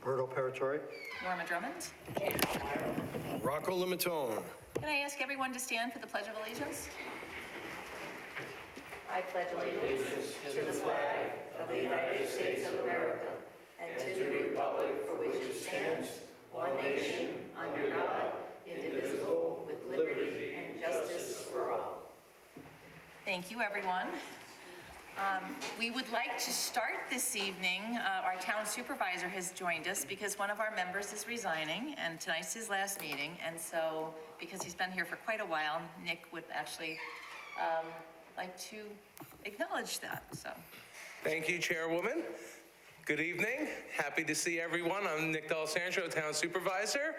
Myrtle Paratori. Norma Drummond. Rocco Limatone. Can I ask everyone to stand for the Pledge of Allegiance? I pledge allegiance to the flag of the United States of America and to the republic for which it stands, one nation, under God, indivisible, with liberty and justice for all. Thank you, everyone. We would like to start this evening. Our town supervisor has joined us because one of our members is resigning, and tonight's his last meeting. And so, because he's been here for quite a while, Nick would actually like to acknowledge that. So, Thank you, Chairwoman. Good evening. Happy to see everyone. I'm Nick D'Alessandro, Town Supervisor.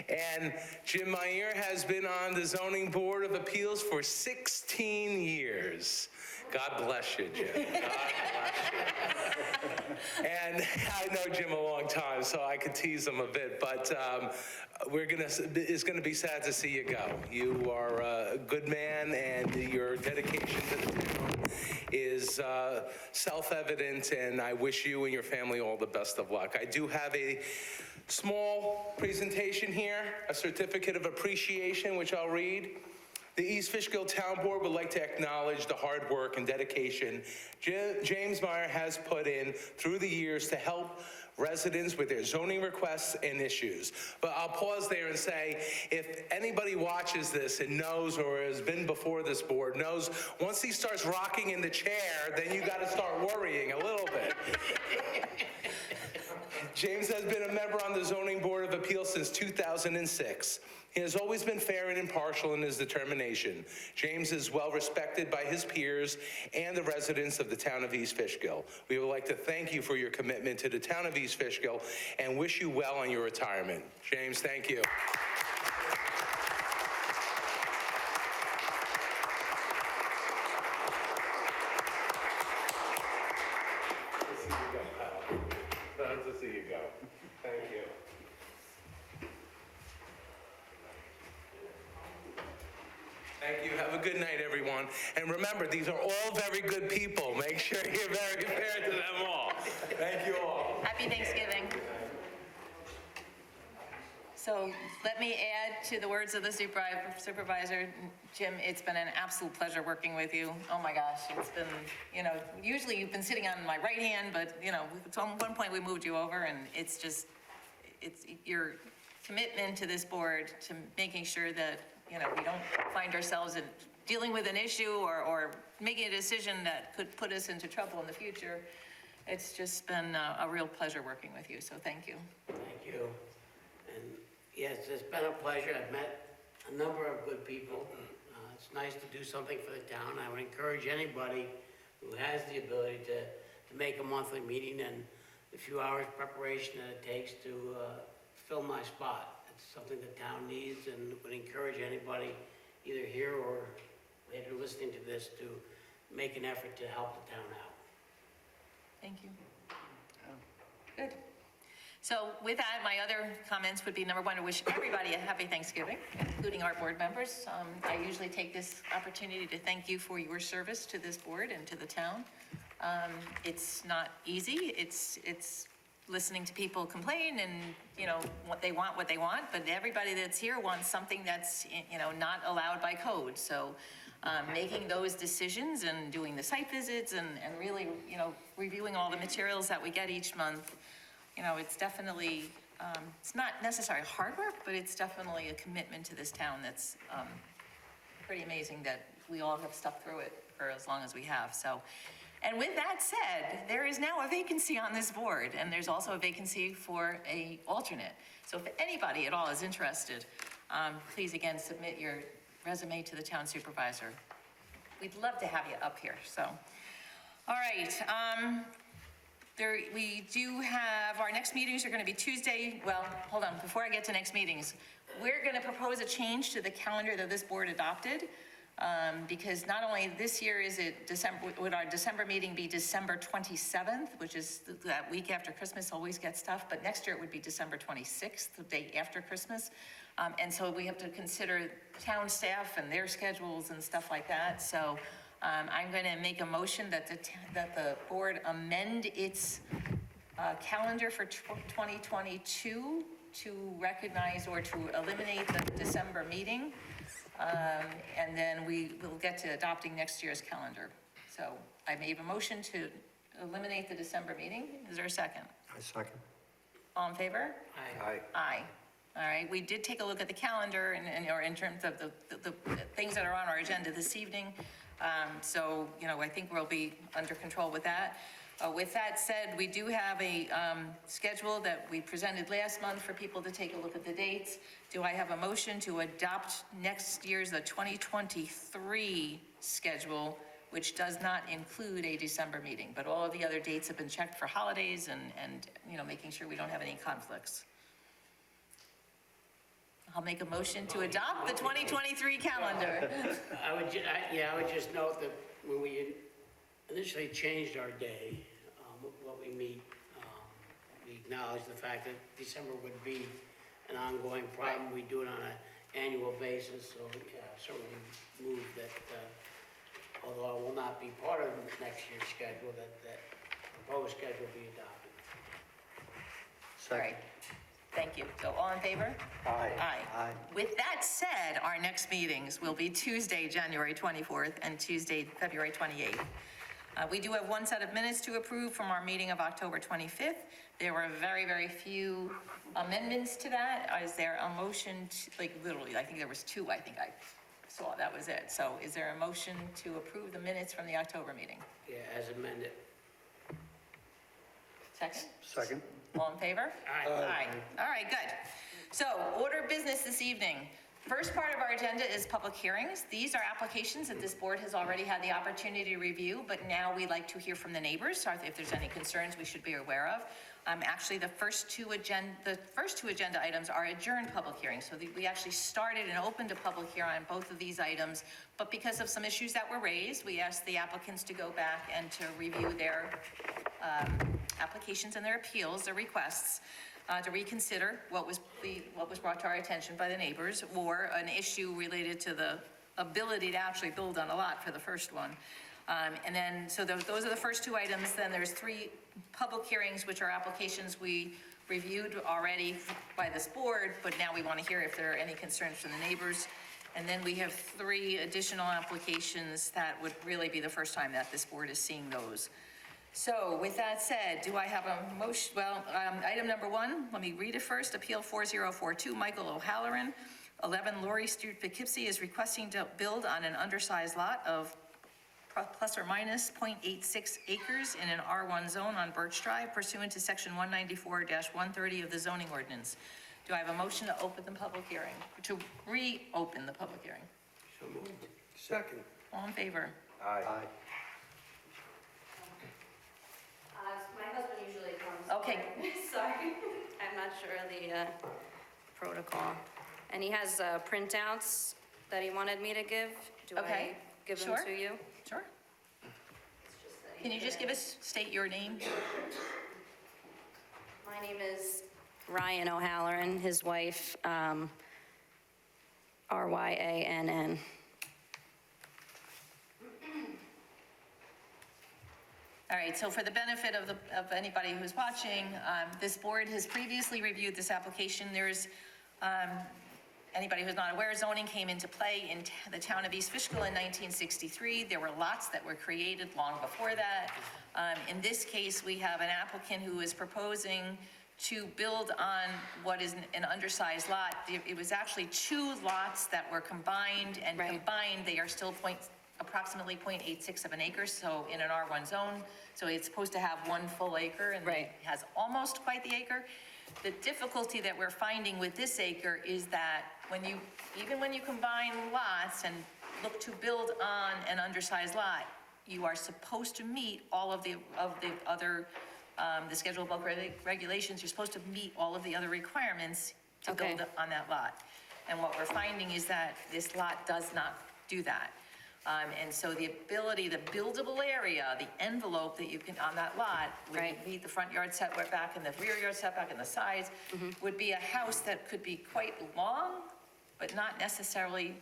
And Jim Meyer has been on the Zoning Board of Appeals for 16 years. God bless you, Jim. God bless you. And I know Jim a long time, so I could tease him a bit, but it's gonna be sad to see you go. You are a good man, and your dedication to the town is self-evident, and I wish you and your family all the best of luck. I do have a small presentation here, a certificate of appreciation, which I'll read. The East Fishkill Town Board would like to acknowledge the hard work and dedication James Meyer has put in through the years to help residents with their zoning requests and issues. But I'll pause there and say, if anybody watches this and knows or has been before this board knows, once he starts rocking in the chair, then you got to start worrying a little bit. James has been a member on the Zoning Board of Appeals since 2006. He has always been fair and impartial in his determination. James is well respected by his peers and the residents of the town of East Fishkill. We would like to thank you for your commitment to the town of East Fishkill and wish you well on your retirement. James, thank you. Glad to see you go. Thank you. Thank you. Have a good night, everyone. And remember, these are all very good people. Make sure you're very fair to them all. Thank you all. happy Thanksgiving. So let me add to the words of the supervisor. Jim, it's been an absolute pleasure working with you. Oh my gosh, it's been, usually you've been sitting on my right hand, but at one point we moved you over, and it's your commitment to this board, to making sure that, we don't find ourselves in dealing with an issue or making a decision that could put us into trouble in the future. It's just been a real pleasure working with you, so thank you. Thank you. And yes, it's been a pleasure. I've met a number of good people. It's nice to do something for the town. I would encourage anybody who has the ability to make a monthly meeting and the few hours preparation that it takes to fill my spot. It's something the town needs, and would encourage anybody, either here or later listening to this, to make an effort to help the town out. Thank you. Good. So with that, my other comments would be, number one, to wish everybody a happy Thanksgiving, including our board members. I usually take this opportunity to thank you for your service to this board and to the town. It's not easy. It's listening to people complain and, what they want, but everybody that's here wants something that's, not allowed by code. So making those decisions and doing the site visits and really, reviewing all the materials that we get each month, it's definitely, it's not necessarily hard work, but it's definitely a commitment to this town that's pretty amazing that we all have stuck through it for as long as we have. So, and with that said, there is now a vacancy on this board, and there's also a vacancy for an alternate. So if anybody at all is interested, please again submit your resume to the town supervisor. We'd love to have you up here. So, all right. We do have, our next meetings are going to be Tuesday. Well, hold on, before I get to next meetings, we're going to propose a change to the calendar that this board adopted, because not only this year is it December, would our December meeting be December 27th, which is that week after Christmas always gets tough, but next year it would be December 26th, the day after Christmas. And so we have to consider town staff and their schedules and stuff like that. So I'm going to make a motion that the board amend its calendar for 2022 to recognize or to eliminate the December meeting. And then we will get to adopting next year's calendar. So I made a motion to eliminate the December meeting. Is there a second? I second. All in favor? Aye. Aye. All right, we did take a look at the calendar or in terms of the things that are on our agenda this evening. So, I think we'll be under control with that. With that said, we do have a schedule that we presented last month for people to take a look at the dates. Do I have a motion to adopt next year's, the 2023 schedule, which does not include a December meeting, but all of the other dates have been checked for holidays and making sure we don't have any conflicts? I'll make a motion to adopt the 2023 calendar. I would just note that when we initially changed our day, what we meet, we acknowledge the fact that December would be an ongoing problem. We do it on an annual basis, so certainly move that, although it will not be part of next year's schedule, that proposed schedule be adopted. All right, thank you. So all in favor? Aye. Aye. With that said, our next meetings will be Tuesday, January 24th, and Tuesday, February 28th. We do have one set of minutes to approve from our meeting of October 25th. There were very, very few amendments to that. Is there a motion, literally, I think there was two, I saw, that was it. So is there a motion to approve the minutes from the October meeting? Yeah, as amended. Second? Second. All in favor? Aye. Aye. All right, good. So, order of business this evening. First part of our agenda is public hearings. These are applications that this board has already had the opportunity to review, but now we'd like to hear from the neighbors, so if there's any concerns we should be aware of. Actually, the first two agenda items are adjourned public hearings, so we actually started and opened a public hearing on both of these items, but because of some issues that were raised, we asked the applicants to go back and to review their applications and their appeals, their requests, to reconsider what was brought to our attention by the neighbors, or an issue related to the ability to actually build on a lot for the first one. And then, so those are the first two items. Then there's three public hearings, which are applications we reviewed already by this board, but now we want to hear if there are any concerns from the neighbors. And then we have three additional applications that would really be the first time that this board is seeing those. So with that said, do I have a motion? Well, item number one, let me read it first. Appeal 4042, Michael O'Halloran, 11 Laurie Street, Poughkeepsie, is requesting to build on an undersized lot of plus or minus 0.86 acres in an R1 zone on Birch Drive pursuant to section 194-130 of the zoning ordinance. Do I have a motion to open the public hearing, to reopen the public hearing? So moved. Second. All in favor? Aye. My husband usually comes. Okay. Sorry, I'm not sure of the protocol. And he has printouts that he wanted me to give. Do I Okay, give them sure. to you? Sure. It's just that Can you just state your name? My name is Ryan O'Halloran, his wife, Ryann. All right, so for the benefit of anybody who's watching, this board has previously reviewed this application. There's, anybody who's not aware, zoning came into play in the town of East Fishkill in 1963. There were lots that were created long before that. In this case, we have an applicant who is proposing to build on what is an undersized lot. It was actually two lots that were combined, and Right. combined, they are still approximately 0.86 of an acre, so in an R1 zone. So it's supposed to have one full acre, and Right. it has almost quite the acre. The difficulty that we're finding with this acre is that even when you combine lots and look to build on an undersized lot, you are supposed to meet all of the other, the schedule of bulk regulations. You're supposed to meet all of the other requirements to Okay. build on that lot. And what we're finding is that this lot does not do that. And so the ability, the buildable area, the envelope that you can, on that lot, would Right. meet the front yard setback and the rear yard setback and the sides, would be a house that could be quite long, but not necessarily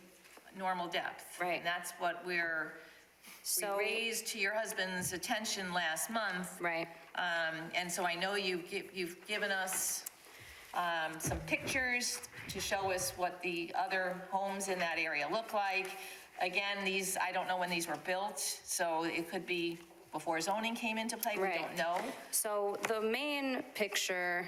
normal depth. Right. And that's what we're So, raised to your husband's attention last month. right, And so I know you've given us some pictures to show us what the other homes in that area look like. Again, these, I don't know when these were built, so it could be before zoning came into play, we Right. don't know. so the main picture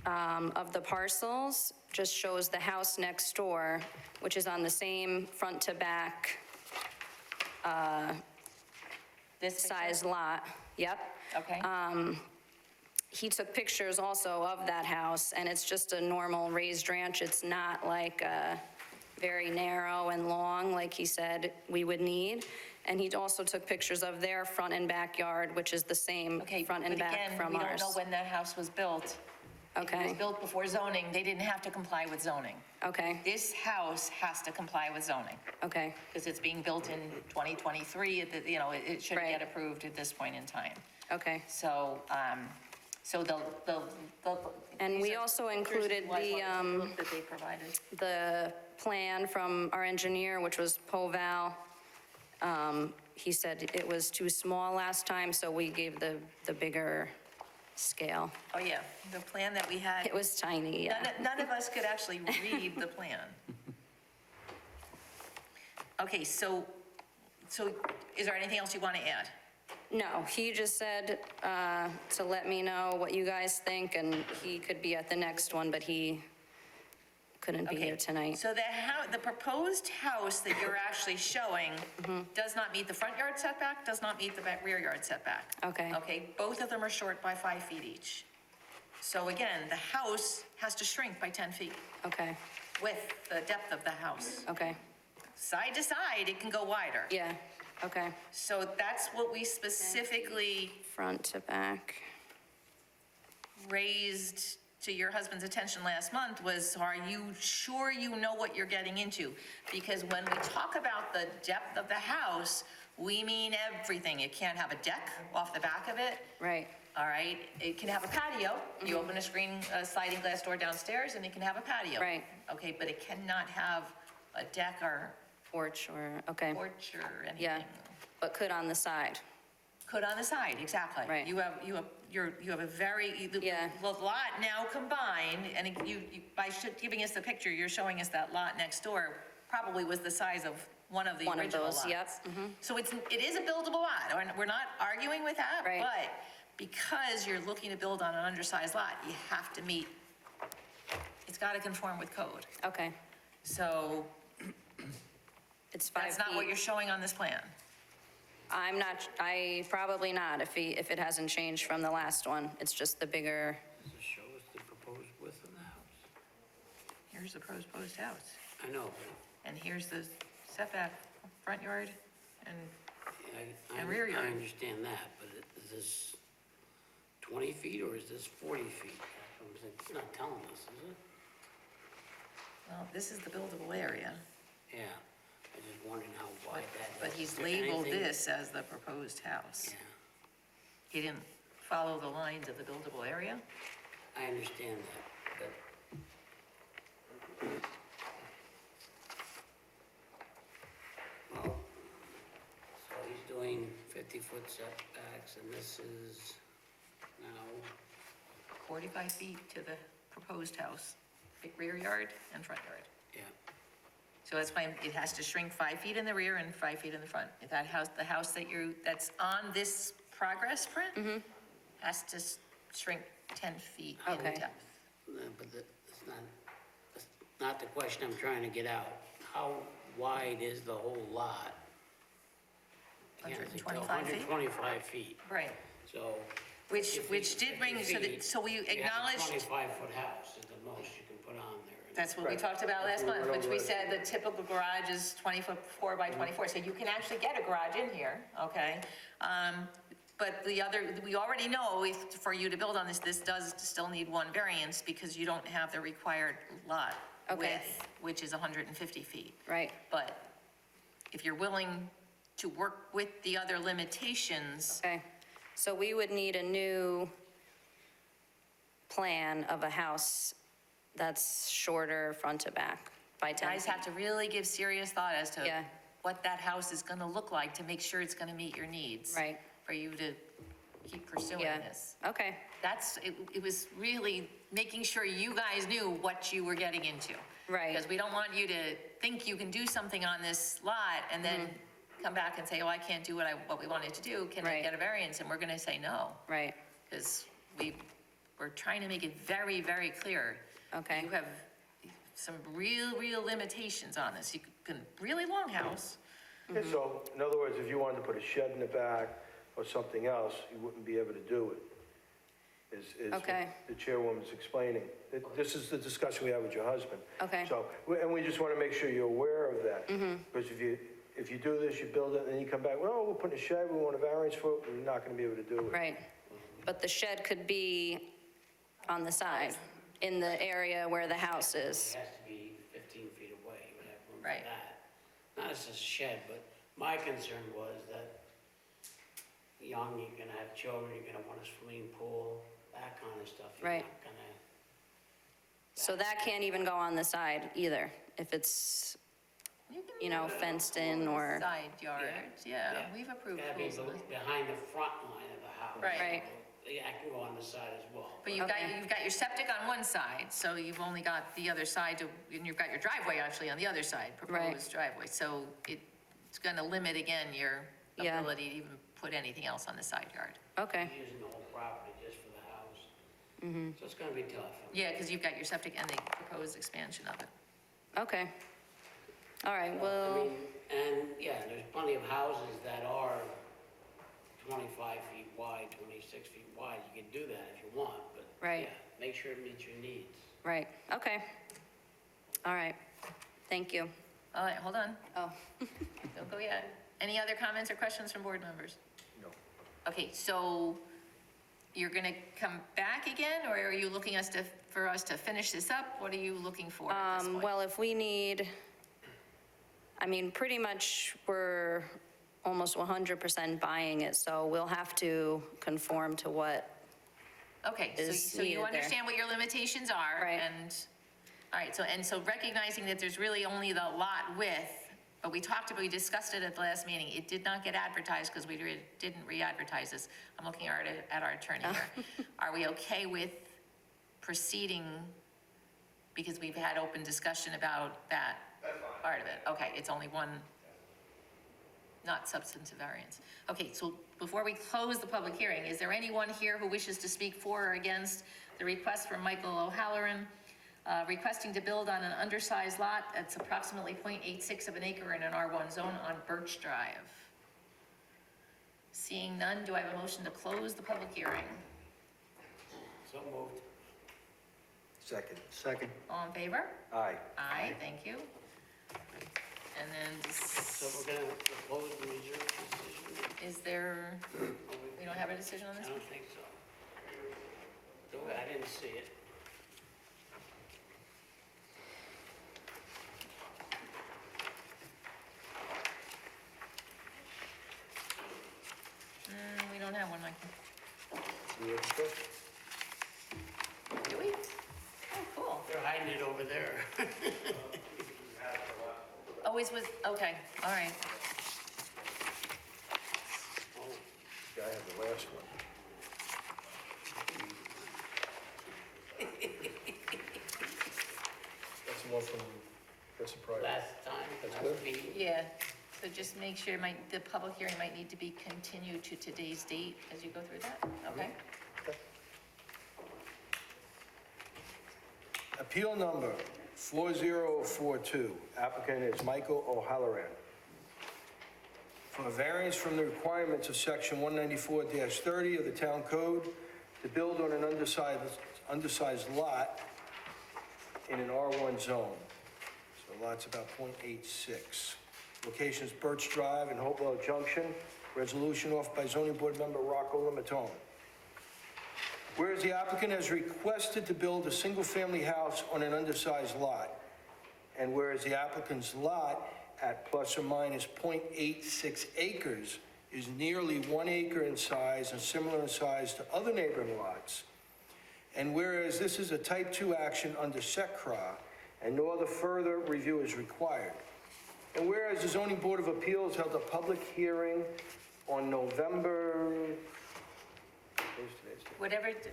of the parcels just shows the house next door, which is on the same front to back This picture? size lot, yep. Okay, He took pictures also of that house, and it's just a normal raised ranch. It's not like very narrow and long, like he said we would need. And he also took pictures of their front and backyard, which is the same okay, front but and back again, from we don't ours. know when that house was built. If it was Okay, built before zoning, they didn't have to comply with zoning. okay, This house has to comply with zoning, okay, because it's being built in 2023, you know, it should Right. get approved at this point in time. okay. So, so the. And these we are also pictures included you guys the, wanted to look that they provided. the plan from our engineer, which was Poval. He said it was too small last time, so we gave the bigger scale. Oh, yeah, the plan that we had, It was tiny, yeah. none of us could actually read the plan. Okay, so is there anything else you want to add? No, he just said to let me know what you guys think, and he could be at the next one, but he couldn't be Okay, here tonight. So the proposed house that you're actually showing Mm-hmm. does not meet the front yard setback, does not meet the rear yard setback. Okay. Okay, both of them are short by 5 feet each. So again, the house has to shrink by 10 feet Okay, with the depth of the house. okay, Side to side, it can go wider. yeah, okay. So that's what we specifically Front to back, raised to your husband's attention last month was, are you sure you know what you're getting into? Because when we talk about the depth of the house, we mean everything. It can't have a deck off the back of it, right, all right? It can have a patio. You open a sliding glass door downstairs and it can have a patio. Right. Okay, but it cannot have a deck or porch or, okay, porch or anything. yeah, but could on the side, Could on the side, exactly. Right. You have a very, Yeah. the lot now combined, and by giving us the picture, you're showing us that lot next door probably was the size of one of the One of original those, lots. yep, So it is a buildable lot, and we're not arguing with that. Right. But because you're looking to build on an undersized lot, you have to meet, it's got to conform with code. okay. So It's 5 feet. that's not what you're showing on this plan. Probably not, if it hasn't changed from the last one. It's just the bigger, Does it show us the proposed width of the house? Here's the proposed house. I know, And here's the setback, front yard, and, but And rear yard. I understand that, but is this 20 feet or is this 40 feet? It's not telling us, is it? well, this is the buildable area, Yeah, I just wondering how wide that is. but he's Is there labeled anything- this as the proposed house. Yeah, He didn't follow the lines of the buildable area? I understand that, but. Well, so he's doing 50-foot setbacks, and this is now, 45 feet to the proposed house, rear yard and front yard. yeah, So that's why it has to shrink 5 feet in the rear and 5 feet in the front. If that house, the house that's on this progress print has to shrink 10 feet in Okay. depth. but that's not the question I'm trying to get out. How wide is the whole lot? Again, it's 125 feet? 125 feet, Right. so. Which if did you- bring, 50 so feet, so we you have a acknowledged. 25-foot house is the most you can put on there. That's what we talked about last month, which we said the typical garage is 24 by 24, so you can actually get a garage in here, okay? But we already know for you to build on this does still need one variance because you don't have the required lot Okay. width, which is 150 feet. right, But if you're willing to work with the other limitations, okay. So we would need a new plan of a house that's shorter front to back by 10 guys feet. have to really give serious thought as to Yeah. what that house is gonna look like to make sure it's gonna meet your needs. Right. For you to keep pursuing Yeah. this. Okay, It was really making sure you guys knew what you were getting into. Right. Because we don't want you to think you can do something on this lot and then come back and say, oh, I can't do what we wanted to do. Can I Right. get a variance? And we're gonna say no. right, Because we're trying to make it very, very clear. Okay. You have some real limitations on this. You can, really long house. Yeah, so, in other words, if you wanted to put a shed in the back or something else, you wouldn't be able to do it, is what Okay. the chairwoman's explaining. This is the discussion we had with your husband. Okay. So, and we just want to make sure you're aware of that. Because if you do this, you build it, and then you come back, well, we'll put in a shed, we want a variance for it, we're not going to be able to do it. right. But the shed could be on the side, in the area where the house It is. has to be 15 feet away, you would have room for Right. that. Not as a shed, but my concern was that young, you're gonna have children, you're gonna want a swimming pool, that kind of stuff. You're Right. not gonna, So that can't even go on the side either, if it's, you know, fenced in or, Side yards, yeah, we've approved gotta be pools. on this. behind the front line of the house. Right. Right. Yeah, I can go on the side as well. But Okay. you've got your septic on one side, so you've only got the other side to, and you've got your driveway actually on the other side, Right. proposed driveway. So it's gonna limit again your Yeah. ability to even put anything else on the side yard. okay, I'm using the whole property just for the house. So it's gonna be tough. Yeah, because you've got your septic and the proposed expansion of it. okay. All right, I well, mean, and, yeah, there's plenty of houses that are 25 feet wide, 26 feet wide. You can do that if you want, but. Right. Yeah, make sure it meets your needs. right, okay. All right, thank you. All right, hold on, Oh, don't go yet. Any other comments or questions from board members? No. Okay, so you're gonna come back again, or are you looking for us to finish this up? What are you looking for at this point? well, if we need, I mean, pretty much we're almost 100% buying it, so we'll have to conform to what, Okay, is so you needed there. understand what your limitations are? Right. All right, so recognizing that there's really only the lot width, but we discussed it at the last meeting. It did not get advertised because we didn't re-advertise this. I'm looking at our attorney here. Are we okay with proceeding, because we've had open discussion about that part of it? Okay, it's only one, not substantive variance. Okay, so before we close the public hearing, is there anyone here who wishes to speak for or against the request from Michael O'Halloran, requesting to build on an undersized lot that's approximately 0.86 of an acre in an R1 zone on Birch Drive? Seeing none, do I have a motion to close the public hearing? So moved. Second. Second. All in favor? Aye. Aye, thank you. And then, So we're gonna propose the reserve decision? is there, we don't have a decision on I this? don't think so. I didn't see it. We don't have one, Michael. You ready to go? Do we? Oh, cool. They're hiding it over there. Oh, it's with, okay, all right. Yeah, I have the last one. That's the one from, that's the prior. Last time, That's last good. meeting. Yeah, so just make sure the public hearing might need to be continued to today's date as you go through that, okay? Appeal number 4042, applicant is Michael O'Halloran. For a variance from the requirements of section 194-30 of the town code to build on an undersized lot in an R1 zone. So lot's about .86. Locations Birch Drive and Hopewell Junction. Resolution offered by zoning board member Rocco Limatone. Whereas the applicant has requested to build a single-family house on an undersized lot, and whereas the applicant's lot at plus or minus .86 acres is nearly 1 acre in size and similar in size to other neighboring lots, and whereas this is a type 2 action under SECRA and no other further review is required, And whereas the zoning board of appeals held a public hearing on November, Whatever, 22nd is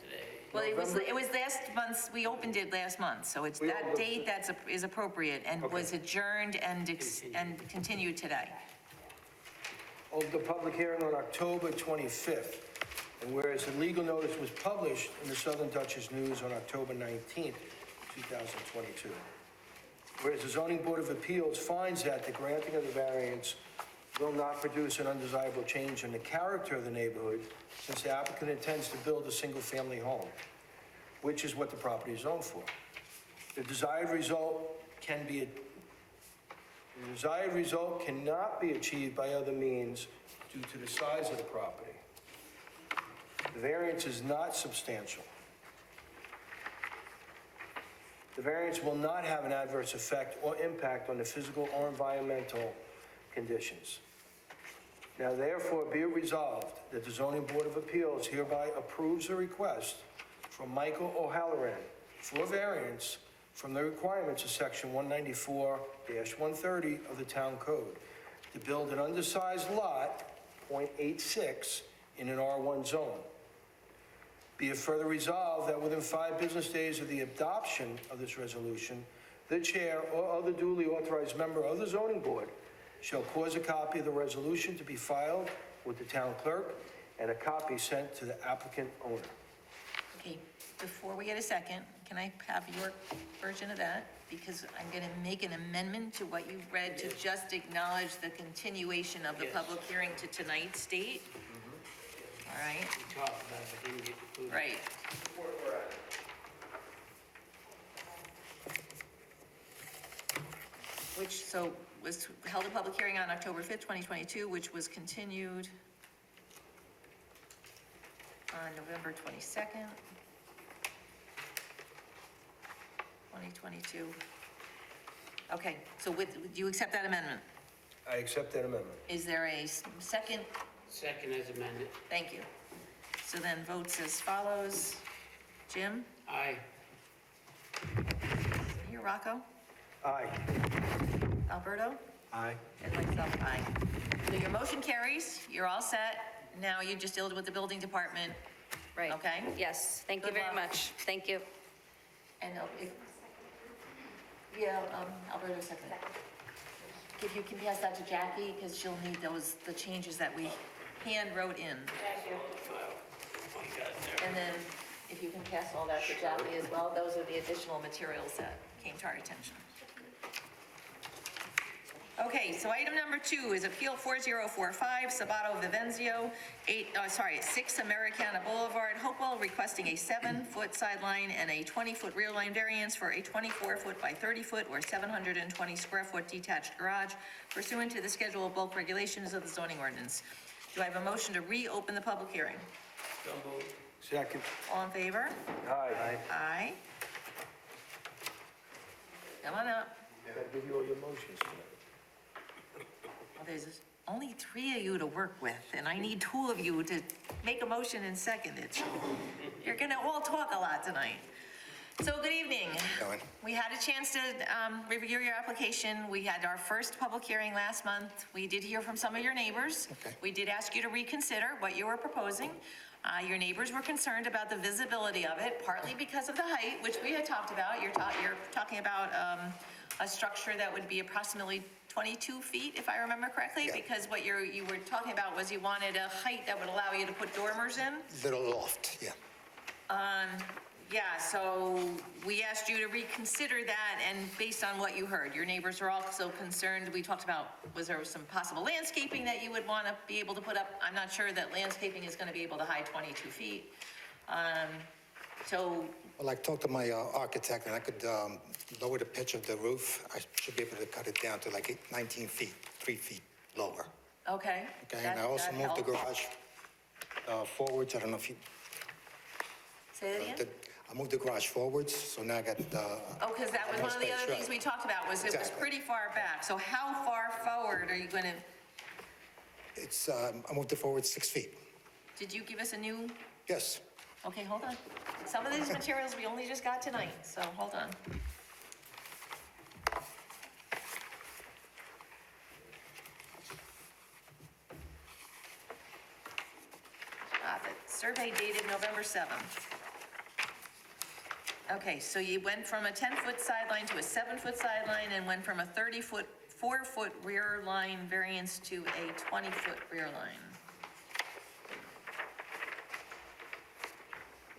today. well, it was last month, we opened it last month, so it's We that opened date is appropriate and Okay. was adjourned and continued today. of the public hearing on October 25th. And whereas the legal notice was published in the Southern Dutchess News on October 19th, 2022. Whereas the zoning board of appeals finds that the granting of the variance will not produce an undesirable change in the character of the neighborhood since the applicant intends to build a single-family home, which is what the property is zoned for. The desired result cannot be achieved by other means due to the size of the property. The variance is not substantial. The variance will not have an adverse effect or impact on the physical or environmental conditions. Now therefore be it resolved that the zoning board of appeals hereby approves a request from Michael O'Halloran for variance from the requirements of section 194-130 of the town code to build an undersized lot, .86, in an R1 zone. Be it further resolved that within 5 business days of the adoption of this resolution, the chair or other duly authorized member of the zoning board shall cause a copy of the resolution to be filed with the town clerk and a copy sent to the applicant owner. Okay, before we get a second, can I have your version of that? Because I'm going to make an amendment to what you read to just acknowledge the continuation of the Yes. public hearing to tonight's date. All right, We talked about it, but didn't get concluded. right. Which, so, was held a public hearing on October 5th, 2022, which was continued on November 22nd, 2022. Okay, so do you accept that amendment? I accept that amendment. Is there a second? Second as amended. Thank you. So then votes as follows. Jim? Aye. Here, Rocco? Aye. Alberto? Aye. And myself, aye. So your motion carries, you're all set. Now you just deal with the building department, Right. Okay. Yes, thank you Good very luck. much. Thank you. and Alberto second. If you can pass that to Jackie, because she'll need the changes that we hand wrote in. And then if you can pass all that to Jackie as well, those are the additional materials that came to our attention. Okay, so item number 2 is Appeal 4045, Sabato Vivenzio, 6 Americana Boulevard, Hopewell, requesting a 7-foot sideline and a 20-foot rear line variance for a 24-foot by 30-foot or 720-square-foot detached garage pursuant to the schedule of bulk regulations of the zoning ordinance. Do I have a motion to reopen the public hearing? So moved. Second. All in favor? Aye. Aye. Come on up. I'll give you all your motions tonight. Well, there's only 3 of you to work with, and I need 2 of you to make a motion and second it. So you're gonna all talk a lot tonight. So good evening. Going. We had a chance to review your application. We had our first public hearing last month. We did hear from some of your neighbors. Okay. We did ask you to reconsider what you were proposing. Your neighbors were concerned about the visibility of it, partly because of the height, which we had talked about. You're talking about a structure that would be approximately 22 feet, if I remember correctly, Yeah. because what you were talking about was you wanted a height that would allow you to put dormers in. Little loft, yeah. Yeah, so we asked you to reconsider that, and based on what you heard, your neighbors are also concerned. We talked about, was there some possible landscaping that you would want to be able to put up? I'm not sure that landscaping is going to be able to hide 22 feet. So, Well, I talked to my architect, and I could lower the pitch of the roof. I should be able to cut it down to like 19 feet, 3 feet lower. okay. Okay, and I that- also that moved the helps. garage forwards. I don't know if you, Say that again? I moved the garage forwards, so now I got, Oh, because that was more one of the space, other things right. we talked about, was it was Exactly. pretty far back. So how far forward are you going to, it's, I moved it forward 6 feet. did you give us a new, Yes, okay, hold on. Some of these materials we only just got tonight, so hold on. survey dated November 7th. Okay, so you went from a 10-foot sideline to a 7-foot sideline and went from a 30-foot, 4-foot rear line variance to a 20-foot rear line.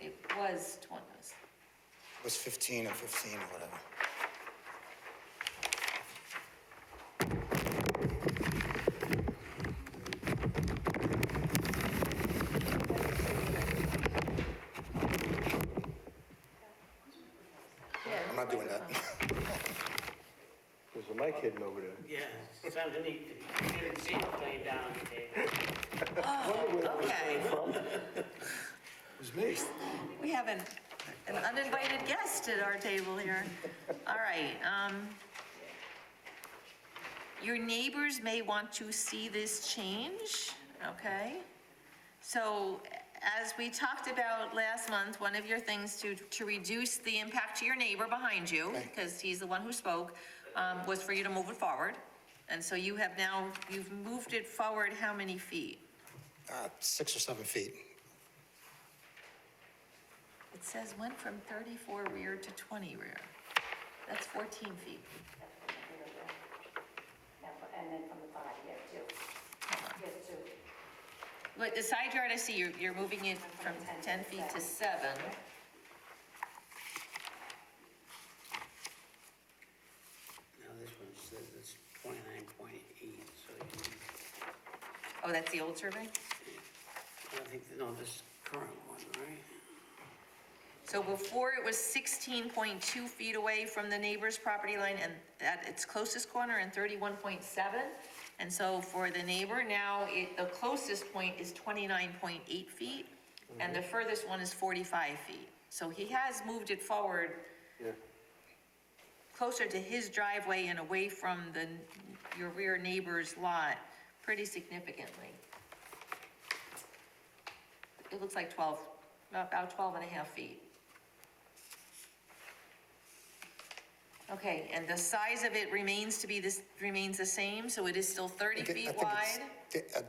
It was 20. It was 15 and 15 or whatever. I'm not doing that. There's a mic hidden over there. Yeah, it's underneath, you didn't see it laying down on the table. Okay, It was me. we have an uninvited guest at our table here. All right, your neighbors may want to see this change, okay? So as we talked about last month, one of your things to reduce the impact to your neighbor behind you, because he's the one who spoke, was for you to move it forward. And so you have now, you've moved it forward how many feet? 6 or 7 feet. It says went from 34 rear to 20 rear. That's 14 feet. And then from the side, you have two. Hold on. You have two. But the side yard, I see you're moving it from 10 feet to 7. Now, this one says it's 29.8, so Oh, that's the old survey? I think, no, this current one, right? So before it was 16.2 feet away from the neighbor's property line and at its closest corner and 31.7. And so for the neighbor, now the closest point is 29.8 feet and the furthest one is 45 feet. So he has moved it forward Yeah. closer to his driveway and away from your rear neighbor's lot pretty significantly. It looks like about 12 and a half feet. Okay, and the size of it remains the same, so it is still 30 I feet think wide?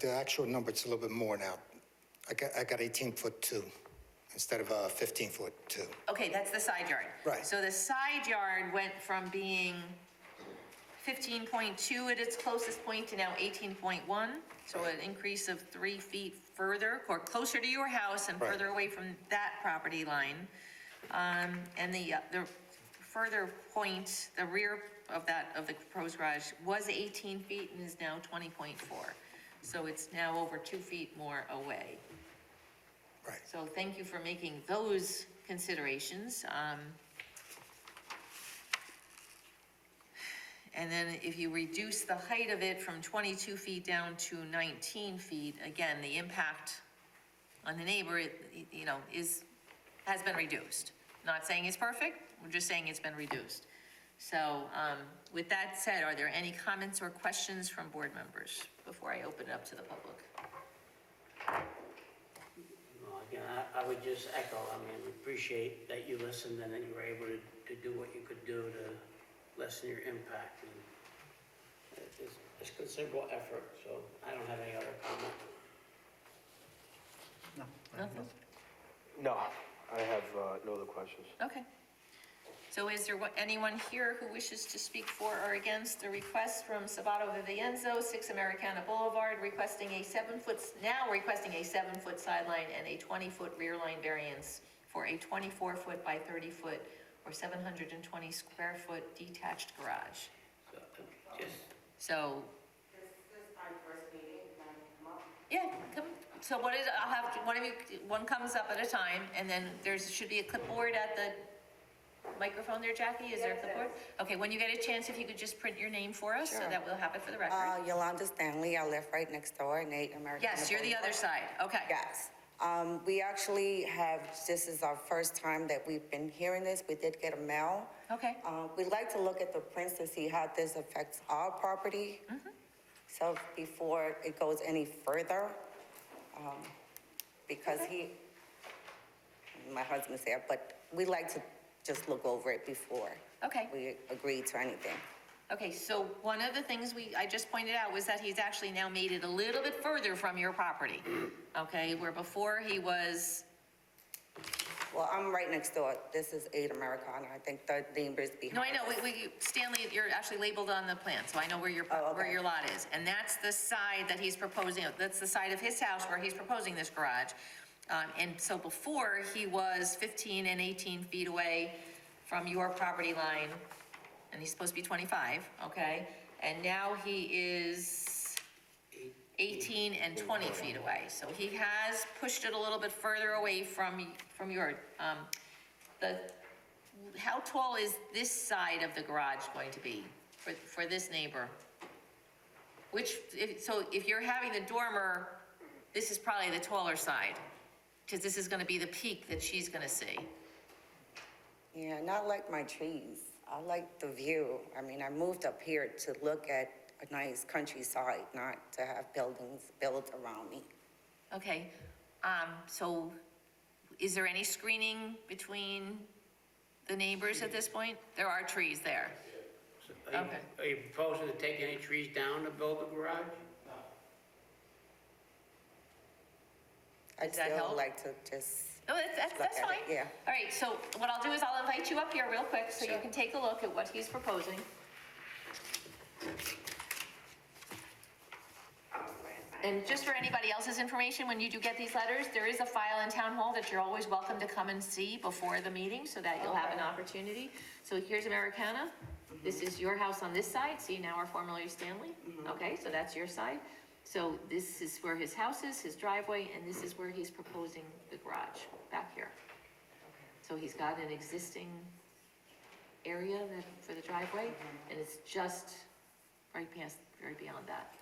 the actual number, it's a little bit more now. I got 18-foot 2 instead of 15-foot 2. Okay, that's the side yard. Right. So the side yard went from being 15.2 at its closest point to now 18.1, so an increase of 3 feet further, or closer to your house and Right. further away from that property line. And the further point, the rear of the proposed garage was 18 feet and is now 20.4. So it's now over 2 feet more away. Right. So thank you for making those considerations. And then if you reduce the height of it from 22 feet down to 19 feet, again, the impact on the neighbor, has been reduced. Not saying it's perfect, we're just saying it's been reduced. So with that said, are there any comments or questions from board members before I open it up to the public? Well, again, I would just echo, I mean, we appreciate that you listened and that you were able to do what you could do to lessen your impact. And it's considerable effort, so I don't have any other comment. Nothing? No, I have no other questions. Okay. So is there anyone here who wishes to speak for or against the request from Sabato Vivienzo, 6 Americana Boulevard, requesting a 7-foot sideline and a 20-foot rear line variance for a 24-foot by 30-foot or 720 square foot detached garage? So, just, So, This is my first meeting, can I come up? yeah, come, so I'll have, one comes up at a time, and then should be a clipboard at the microphone there, Jackie, is there a Yes, clipboard? Okay, when you get a chance, if you could just print your name for us, so Sure. that we'll have it for the record. Yolanda Stanley, I live right next door in 8 American. Yes, you're the other side, okay. Yes. We actually have, this is our first time that we've been hearing this. We did get a mail. Okay, We'd like to look at the prints to see how this affects our property. So before it goes any further, because my husband's there, but we like to just look over it before okay, we agree to anything. Okay, so one of the things I just pointed out was that he's actually now made it a little bit further from your property. Okay, where before he was, Well, I'm right next door. This is 8 Americana. I think the neighbors behind. no, I know, us. Stanley, you're actually labeled on the plan, so I know where your, Oh, okay. where your lot is. And that's the side that he's proposing, that's the side of his house where he's proposing this garage. And so before, he was 15 and 18 feet away from your property line, and he's supposed to be 25, okay? And now he is 18 and 20 feet away. So he has pushed it a little bit further away from your, how tall is this side of the garage going to be for this neighbor? So if you're having the dormer, this is probably the taller side, because this is gonna be the peak that she's gonna see. Yeah, not like my trees. I like the view. I mean, I moved up here to look at a nice countryside, not to have buildings built around me. Okay, so is there any screening between the neighbors at this point? There are trees there. Okay. Are you proposing to take any trees down to build the garage? I'd Does that still help? like to just, No, that's Look at fine. it, yeah. All right, so what I'll do is I'll invite you up here real quick so you Sure. can take a look at what he's proposing. And just for anybody else's information, when you do get these letters, there is a file in Town Hall that you're always welcome to come and see before the meeting so that you'll have an opportunity. So here's Americana. This is your house on this side, see now are formerly Stanley. Okay, so that's your side. So this is where his house is, his driveway, and this is where he's proposing the garage, back here. So he's got an existing area for the driveway, and it's just right beyond that.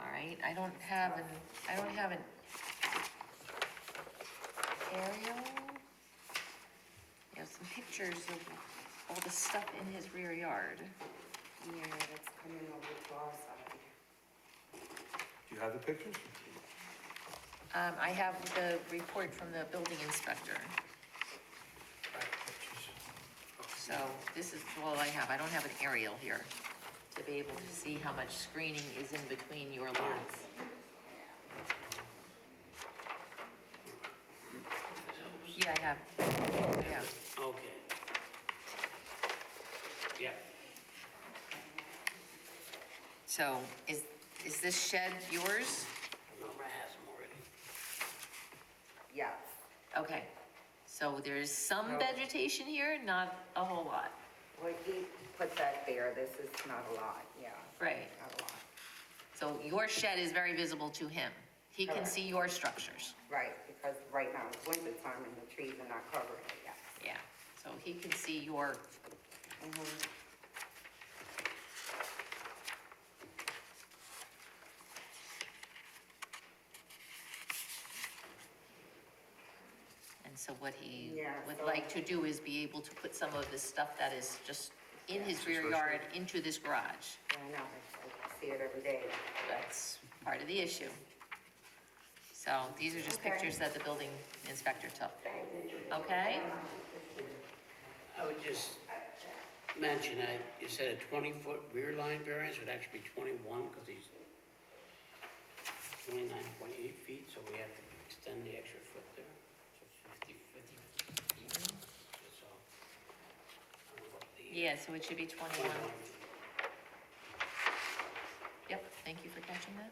All right, I don't have an aerial. You have some pictures of all the stuff in his rear yard. yeah, that's coming over to our side. Do you have the pictures? I have the report from the building inspector. So this is all I have. I don't have an aerial here to be able to see how much screening is in between your lots. Yeah, I have. Okay. Yeah. So is this shed yours? Nora has them already. Yes. Okay, so there's some vegetation here, not a whole lot. Well, he put that there. This is not a lot, yeah. Right. Not a lot. So your shed is very visible to him. He can Correct. see your structures. Right, because right now it's winter time and the trees are not covering it yet. Yeah, so he can see your, and so what he Yeah, would so- like to do is be able to put some of this stuff that is just in his rear yard into this garage. Yeah, I know, I see it every day. That's part of the issue. So these are just pictures that the building inspector took. Okay? I would just mention that you said a 20-foot rear line variance would actually be 21 because he's 29.8 feet, so we have to extend the extra foot there. So 50 feet. So, I don't know what the- Yeah, so it should be 21. Yep, thank you for catching that.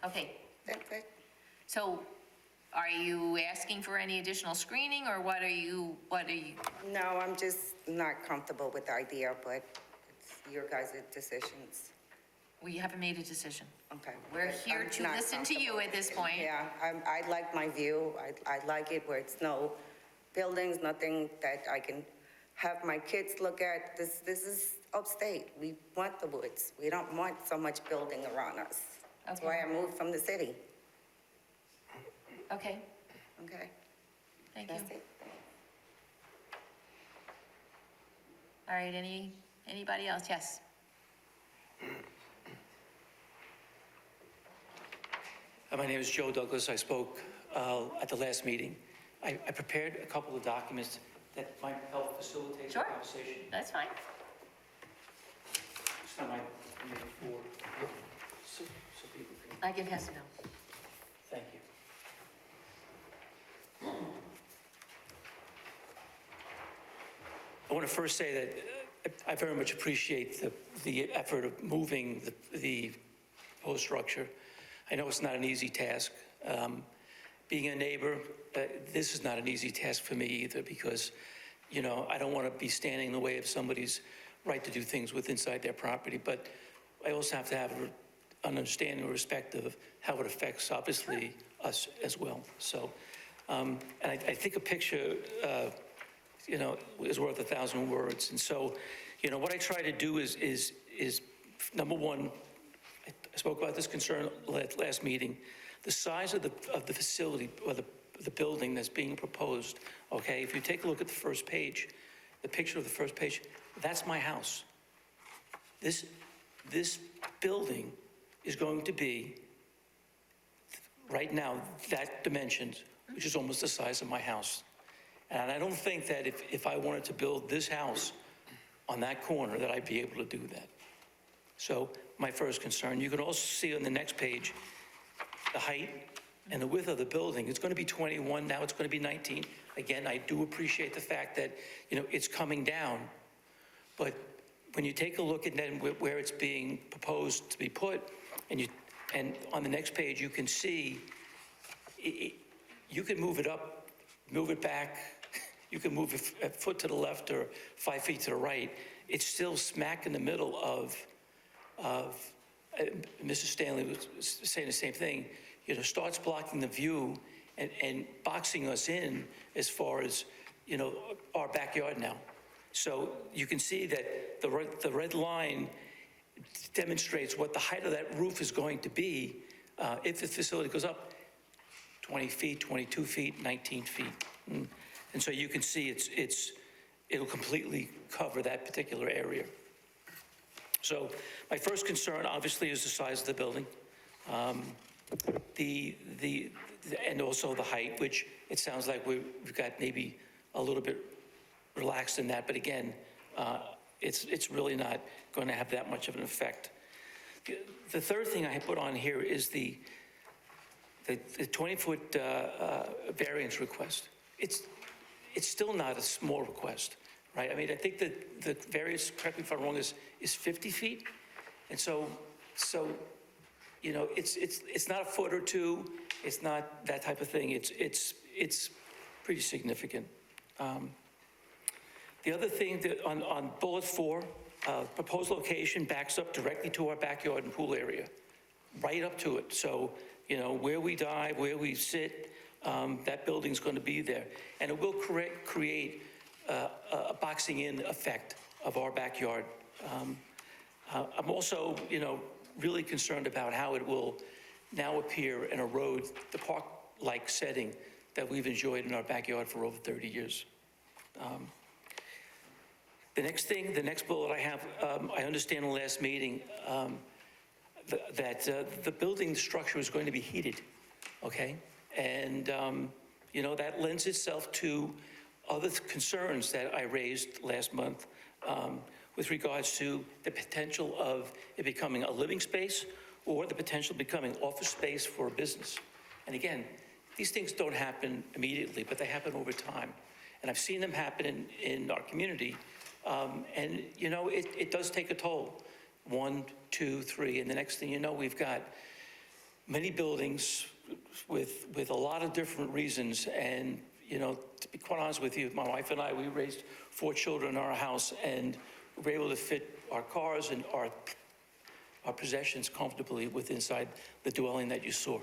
Okay, That's it. so are you asking for any additional screening, or what are you, No, I'm just not comfortable with the idea, but it's your guys' decisions. we haven't made a decision. Okay. We're But here I'm to not listen to you at this point. Yeah, I like my view. I like it where it's no buildings, nothing that I can have my kids look at. This is upstate. We want the woods. We don't want so much building around us. That's why I moved from the city. Okay, Okay, thank you. that's it. All right, anybody else? Yes. My name is Joe Douglas. I spoke at the last meeting. I prepared a couple of documents that might help facilitate the Sure. conversation. That's fine. It's not my, I made it for, so people can, I can pass it down. thank you. I want to first say that I very much appreciate the effort of moving the proposed structure. I know it's not an easy task. Being a neighbor, this is not an easy task for me either because, you know, I don't want to be standing in the way of somebody's right to do things with inside their property, but I also have to have an understanding or respect of how it affects, obviously, us as well. So, and I think a picture, you know, is worth 1,000 words. And so, you know, what I try to do is number one, I spoke about this concern last meeting, the size of the facility or the building that's being proposed, okay? If you take a look at the first page, the picture of the first page, that's my house. This building is going to be, right now, that dimensions, which is almost the size of my house. And I don't think that if I wanted to build this house on that corner, that I'd be able to do that. So my first concern, you can also see on the next page, the height and the width of the building. It's going to be 21, now it's going to be 19. Again, I do appreciate the fact that, you know, it's coming down, but when you take a look at then where it's being proposed to be put, and on the next page, you can see, you can move it up, move it back, you can move a foot to the left or 5 feet to the right. It's still smack in the middle of Mrs. Stanley was saying the same thing, you know, starts blocking the view and boxing us in as far as, you know, our backyard now. So you can see that the red line demonstrates what the height of that roof is going to be if the facility goes up 20 feet, 22 feet, 19 feet. And so you can see it'll completely cover that particular area. So my first concern, obviously, is the size of the building, and also the height, which it sounds like we've got maybe a little bit relaxed in that, but again, it's really not going to have that much of an effect. The third thing I put on here is the 20-foot variance request. It's still not a small request, right? I mean, I think that the variance, correct me if I'm wrong, is 50 feet. And so, you know, it's not a foot or two. It's not that type of thing. It's pretty significant. The other thing that on bullet 4, proposed location backs up directly to our backyard and pool area, right up to it. So, you know, where we dive, where we sit, that building's going to be there. And it will create a boxing in effect of our backyard. I'm also, you know, really concerned about how it will now appear in a road, the park-like setting that we've enjoyed in our backyard for over 30 years. The next bullet I have, I understand in the last meeting that the building structure is going to be heated, okay? And, you know, that lends itself to other concerns that I raised last month with regards to the potential of it becoming a living space or the potential of becoming office space for a business. And again, these things don't happen immediately, but they happen over time. And I've seen them happen in our community. And, you know, it does take a toll. 1, 2, 3, and the next thing you know, we've got many buildings with a lot of different reasons. And, you know, to be quite honest with you, my wife and I, we raised 4 children in our house, and we were able to fit our cars and our possessions comfortably inside the dwelling that you saw.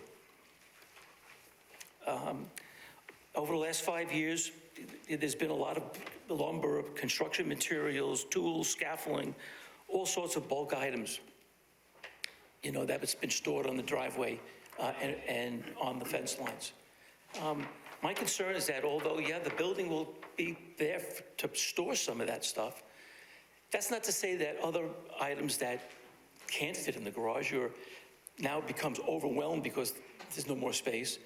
Over the last 5 years, there's been a lot of lumber, construction materials, tools, scaffolding, all sorts of bulk items, you know, that's been stored on the driveway and on the fence lines. My concern is that although, yeah, the building will be there to store some of that stuff, that's not to say that other items that can't fit in the garage or now becomes overwhelmed because there's no more space.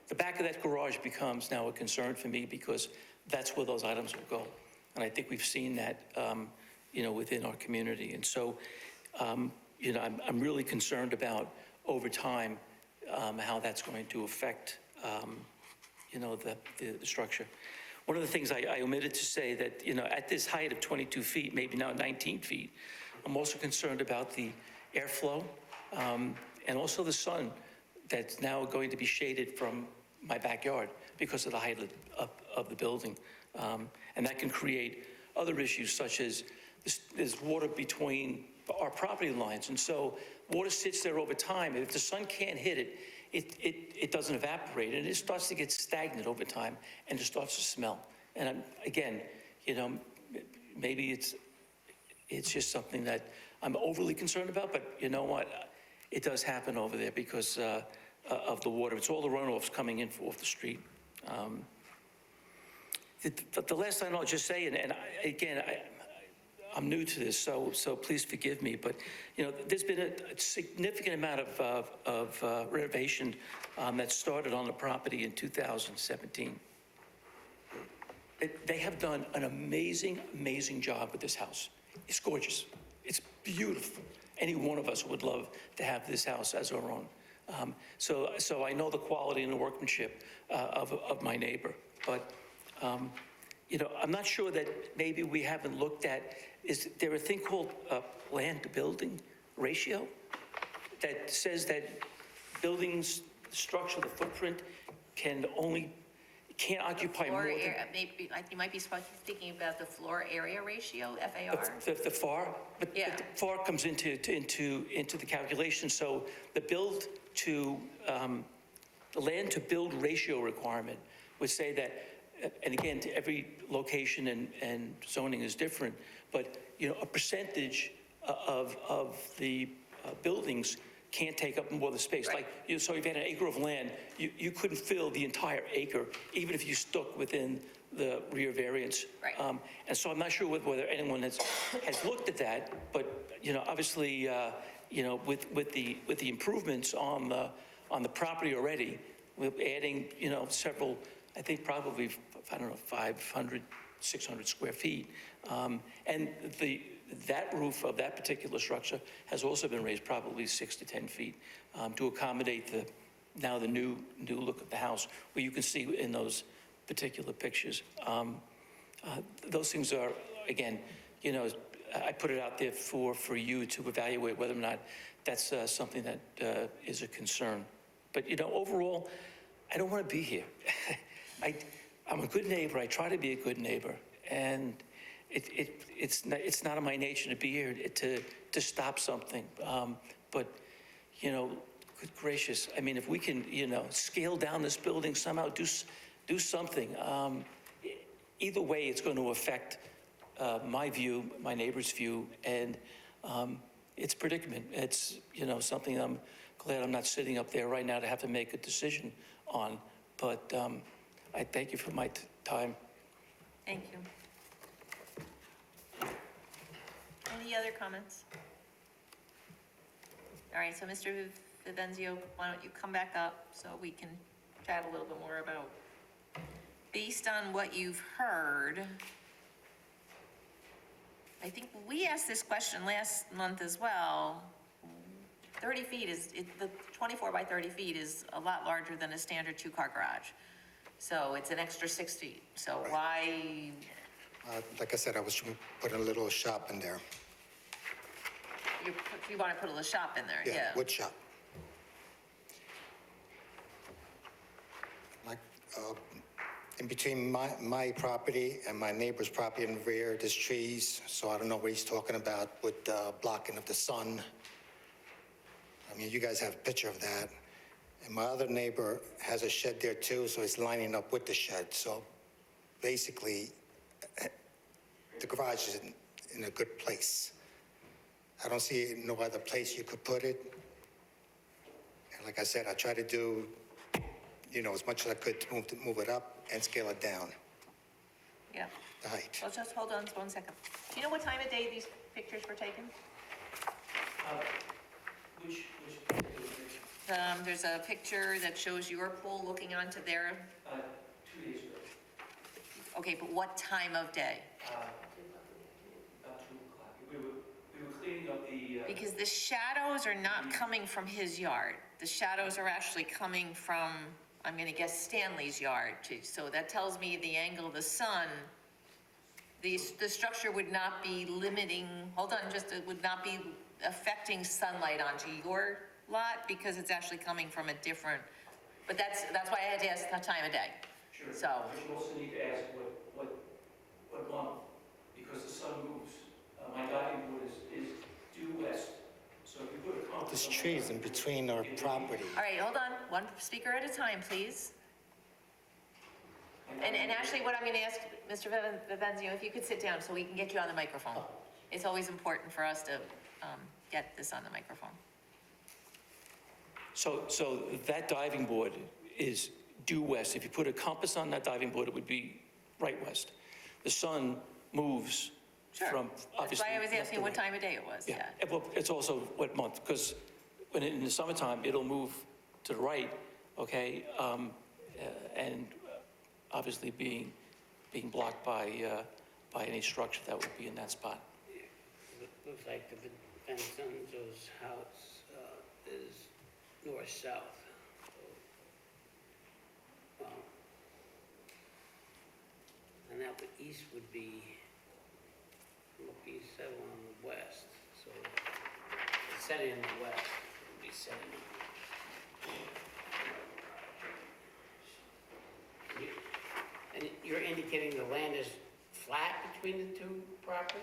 The back of that garage becomes now a concern for me because that's where those items will go. And I think we've seen that, you know, within our community. And so I'm really concerned about over time, how that's going to affect, the structure. One of the things I omitted to say that, at this height of 22 feet, maybe now 19 feet, I'm also concerned about the airflow, and also the sun that's now going to be shaded from my backyard because of the height of the building. And that can create other issues such as there's water between our property lines. And so water sits there over time. If the sun can't hit it, it doesn't evaporate, and it starts to get stagnant over time, and it starts to smell. And again, maybe it's just something that I'm overly concerned about, but you know what? It does happen over there because of the water. It's all the runoffs coming in off the street. The last thing I'll just say, and I'm new to this, so please forgive me, but, there's been a significant amount of renovation that started on the property in 2017. They have done an amazing, amazing job with this house. It's gorgeous. It's beautiful. Any one of us would love to have this house as our own. So I know the quality and the workmanship of my neighbor, but, I'm not sure that maybe we haven't looked at, is there a thing called land-to-building ratio that says that buildings, the structure, the footprint can't occupy more than... Maybe, you might be thinking about the floor area ratio, FAR? The FAR, but Yeah. the FAR comes into the calculation. So the land-to-build ratio requirement would say that, and again, to every location and zoning is different, but, a percentage of the buildings can't take up more of the space. Right. Like, so if you had an acre of land, you couldn't fill the entire acre, even if you stuck within the rear variance. Right. And so I'm not sure whether anyone has looked at that, but, obviously, with the improvements on the property already, we're adding, several, I think probably, 500, 600 square feet. And that roof of that particular structure has also been raised probably 6 to 10 feet to accommodate the new look of the house, where you can see in those particular pictures. Those things are, again, I put it out there for you to evaluate whether or not that's something that is a concern. But, overall, I don't want to be here. I'm a good neighbor. I try to be a good neighbor. And it's not in my nature to be here to stop something. But, good gracious, I mean, if we can, scale down this building somehow, do something. Either way, it's going to affect my view, my neighbor's view, and it's predicament. It's, something I'm glad I'm not sitting up there right now to have to make a decision on. But I thank you for my time. Thank you. Any other comments? All right, so Mr. Vivenzio, why don't you come back up so we can chat a little bit more about, based on what you've heard, I think we asked this question last month as well. 30 feet the 24 by 30 feet is a lot larger than a standard two-car garage. So it's an extra 6 feet. So why? Like I said, I was putting a little shop in there. You want to put a little shop in there, yeah. Wood shop. Like, in between my property and my neighbor's property in the rear, there's trees, so I don't know what he's talking about with blocking of the sun. I mean, you guys have a picture of that. And my other neighbor has a shed there too, so it's lining up with the shed. So basically, the garage is in a good place. I don't see no other place you could put it. And like I said, I try to do, as much as I could to move it up and scale it down, Yeah. the height. Well, just hold on 1 second. Do you know what time of day these pictures were taken? Which There's a picture that shows your pool looking onto their, 2 days ago, okay, but what time of day? about 2 o'clock. We were cleaning up the Because the shadows are not coming from his yard. The shadows are actually coming from, I'm gonna guess Stanley's yard. So that tells me the angle of the sun, the structure would not be limiting, hold on, it would not be affecting sunlight onto your lot because it's actually coming from a different, but that's why I had to ask the time of day. Sure. So, But you also need to ask what month, because the sun moves. My diving board is due west, so if you put a compass. There's on the trees in diving board, between our property. all right, hold on, one speaker at a time, please. And actually, what I'm gonna ask, Mr. Vivenzio, if you could sit down so we can get you on the microphone. It's always important for us to get this on the microphone. So that diving board is due west. If you put a compass on that diving board, it would be right west. The sun moves Sure. from, That's obviously. why I was left asking to what right. time of day it was, yeah. Well, it's also what month, because when in the summertime, it'll move to the right, okay? And obviously being blocked by any structure that would be in that spot. Looks like the Vincenzo's house is north-south. And that would, east would be, would be set on the west, so it's setting in the west, it would be setting in. And you're indicating the land is flat between the two properties?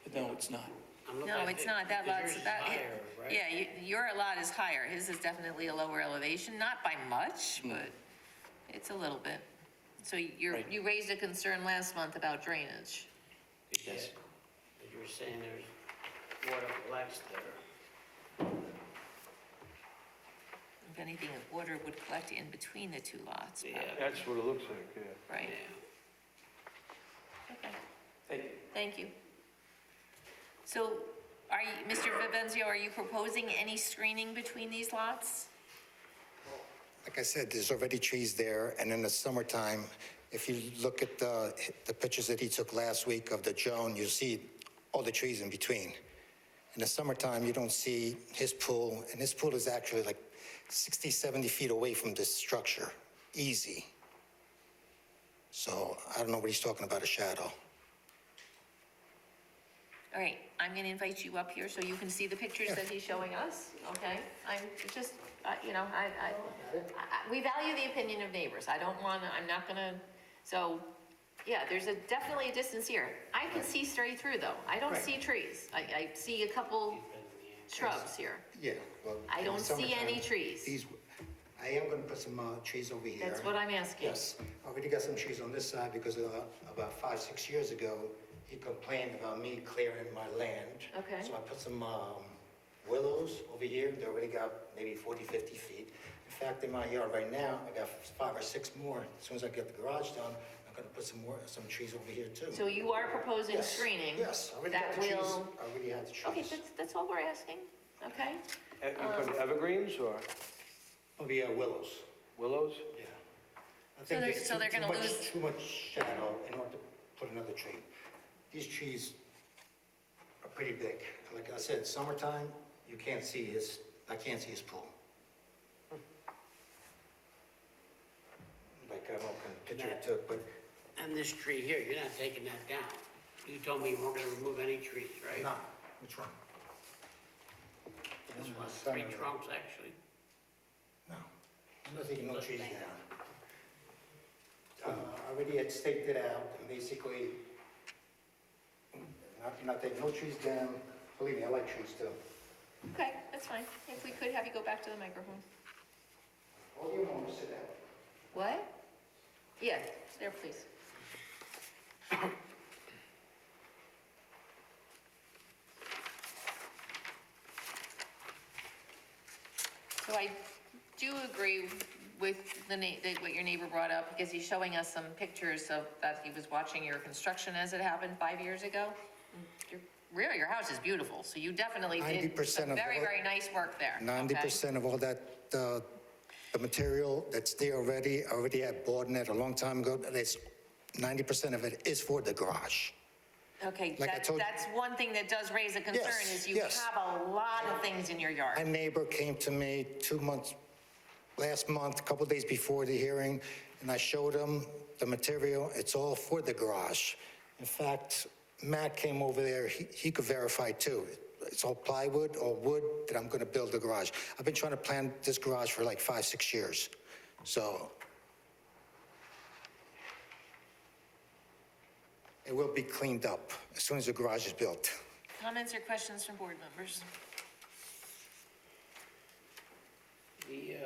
But no, it's not. I'm looking No, at it's it, not, that because lot's, yours is that, higher, right? yeah, your lot is higher, his is definitely a lower elevation, not by much, but it's a little bit. So Right. you raised a concern last month about drainage. Yes. But you were saying there's water collects there. If anything, water would collect in between the two lots, Yeah. probably, That's what it looks like, yeah. right? Yeah. Okay, Thank you. thank you. So are you, Mr. Vivenzio, are you proposing any screening between these lots? Like I said, there's already trees there, and in the summertime, if you look at the pictures that he took last week of the Joan, you'll see all the trees in between. In the summertime, you don't see his pool, and his pool is actually like 60, 70 feet away from this structure, easy. So I don't know what he's talking about, a shadow. All right, I'm gonna invite you up here so you can see the pictures that he's showing us, okay? I'm just, you know, we value the opinion of neighbors. I don't wanna, I'm not gonna, so, yeah, there's definitely a distance here. I can see straight through though. I don't Right. see trees. I see a couple shrubs here. Yeah, well. I in the don't see any summertime, trees. I am gonna put some trees over here. That's what I'm asking. Yes, I already got some trees on this side because about 5, 6 years ago, he complained about me clearing my land. Okay. So I put some willows over here. They already got maybe 40, 50 feet. In fact, in my yard right now, I got 5 or 6 more. As soon as I get the garage done, I'm gonna put some trees over here too. So you are proposing Yes, screening? Yes, I already that got the trees. will- I already have the trees. Okay, that's all we're asking, okay? You put evergreens or Over here, willows. willows? Yeah. I So think they're- there's so they're gonna lose- too much shadow in order to put another tree. These trees are pretty big. Like I said, summertime, I can't see his pool. Like I don't know, can picture it too, but And this tree here, you're not taking that down. You told me you weren't gonna remove any trees, right? not, which one? This one, 3 trunks, actually. No, I'm not taking no trees down. I already had staked it out, and basically, not taking no trees down. Believe me, I like trees too. Okay, that's fine. If we could have you go back to the microphone. All you want to sit down. What? Yeah, there, please. So I do agree with what your neighbor brought up, because he's showing us some pictures of, that he was watching your construction as it happened 5 years ago. Really, your house is beautiful, so you definitely did 90% some of very, all- very nice work there. 90% of all that, the material that's there already, I already had bought in it a long time ago. That's 90% of it is for the garage. Okay, Like I told- that's one thing that does raise a concern, Yes, is you yes. have a lot of things in your My yard. neighbor came to me last month, a couple days before the hearing, and I showed him the material. It's all for the garage. In fact, Matt came over there, he could verify too. It's all plywood or wood that I'm going to build the garage. I've been trying to plan this garage for like 5, 6 years. So it will be cleaned up as soon as the garage is built. Comments or questions from board members? The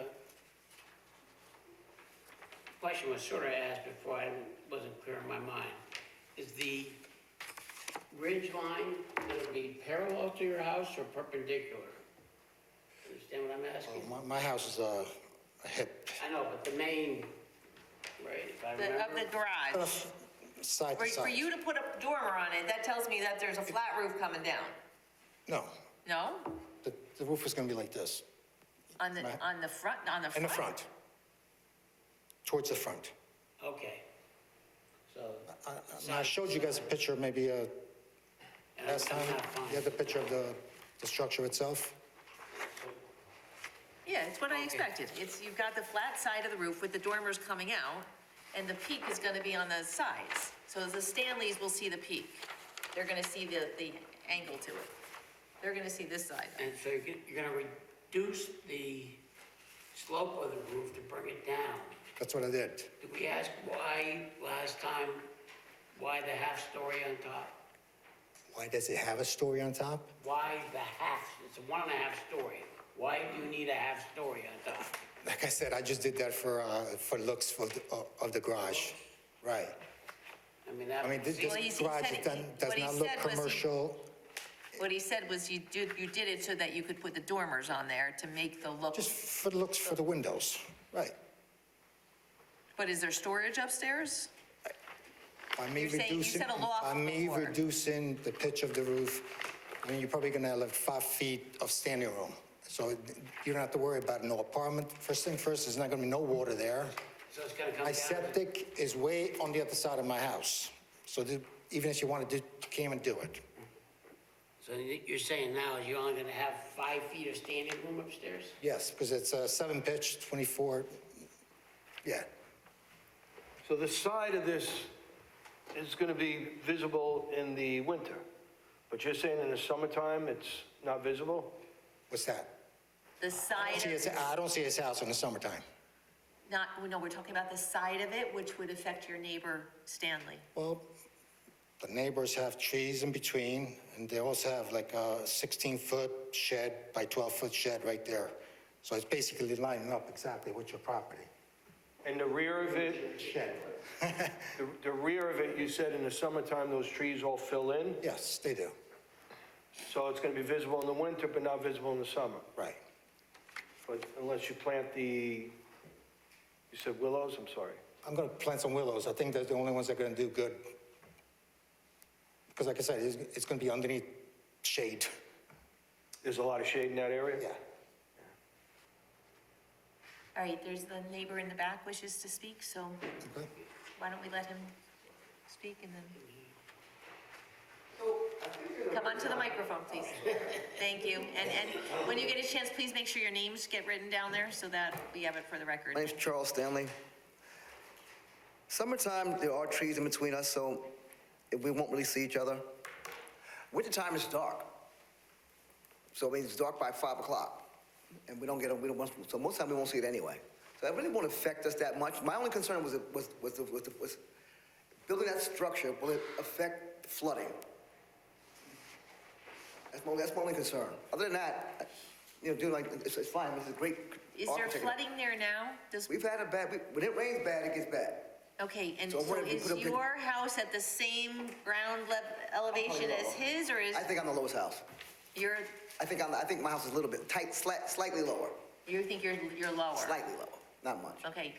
question was sort of asked before, I wasn't clear in my mind. Is the ridge line going to be parallel to your house or perpendicular? Understand what I'm asking? My house is a hip, I know, but the main, right, if I Of remember. the garage. side For to side. you to put a dormer on it, that tells me that there's a flat roof coming down. No, No? the roof is going to be like this, On the, Right. on the front, on the front? in the front, towards the front. Okay. So, I showed you guys a picture maybe and last time. I'm not fine. You have the picture of the structure itself? Yeah, it's what I expected. You've got the flat side of the roof with the dormers coming out, and the peak is gonna be on the sides. So the Stanleys will see the peak. They're gonna see the angle to it. They're gonna see this side. And so you're going to reduce the slope of the roof to bring it down. That's what I did. Did we ask why last time, why the half story on top? Why does it have a story on top? Why the half, it's a 1.5 story. Why do you need a half story on top? Like I said, I just did that for looks of the garage. Right. I mean, that. I mean, this Well, he garage said- does what he not look said was he- commercial. What he said was you did it so that you could put the dormers on there to make the look. Just for the looks for the windows. Right. But is there storage upstairs? By me You're saying- you reducing, said a loft by me before. reducing the pitch of the roof, I mean, you're probably gonna have like 5 feet of standing room. So you don't have to worry about no apartment. First thing first, there's not gonna be no water there. So it's going to come My down. septic is way on the other side of my house. So even if you wanted to, you can't even do it. So you're saying now is you're only going to have 5 feet of standing room upstairs? Yes, because it's a 7 pitch, 24, yeah. So the side of this is going to be visible in the winter, but you're saying in the summertime, it's not visible? What's that? The side of, I don't see his house in the summertime. no, we're talking about the side of it, which would affect your neighbor Stanley. Well, the neighbors have trees in between, and they also have like a 16-foot shed by 12-foot shed right there. So it's basically lining up exactly with your property. And the rear of it, Shed. the rear of it, you said in the summertime, those trees all fill in? Yes, they do, So it's going to be visible in the winter, but not visible in the summer? right. But unless you plant you said willows, I'm sorry. I'm going to plant some willows. I think they're the only ones that are going to do good. Because like I said, it's going to be underneath shade. There's a lot of shade in that area? Yeah. All right, there's the neighbor in the back wishes to speak, so Okay. why don't we let him speak and then... Come on to the microphone, please. Thank you. And when you get a chance, please make sure your names get written down there so that we have it for the record. My name's Charles Stanley. Summertime, there are trees in between us, so we won't really see each other. Wintertime is dark. So it means it's dark by 5 o'clock, and we don't so most of the time we won't see it anyway. So that really won't affect us that much. My only concern was building that structure, will it affect flooding? That's my only concern. Other than that, doing like, it's fine, it's a great Is there architect. flooding there now? We've had when it rains bad, it gets bad. Okay, and So so what if you is put up the- your house at the same ground elevation as his, or is I think I'm the lowest house. your, I think my house is a little bit tight, slightly lower, you think you're lower? slightly lower, not much. Okay.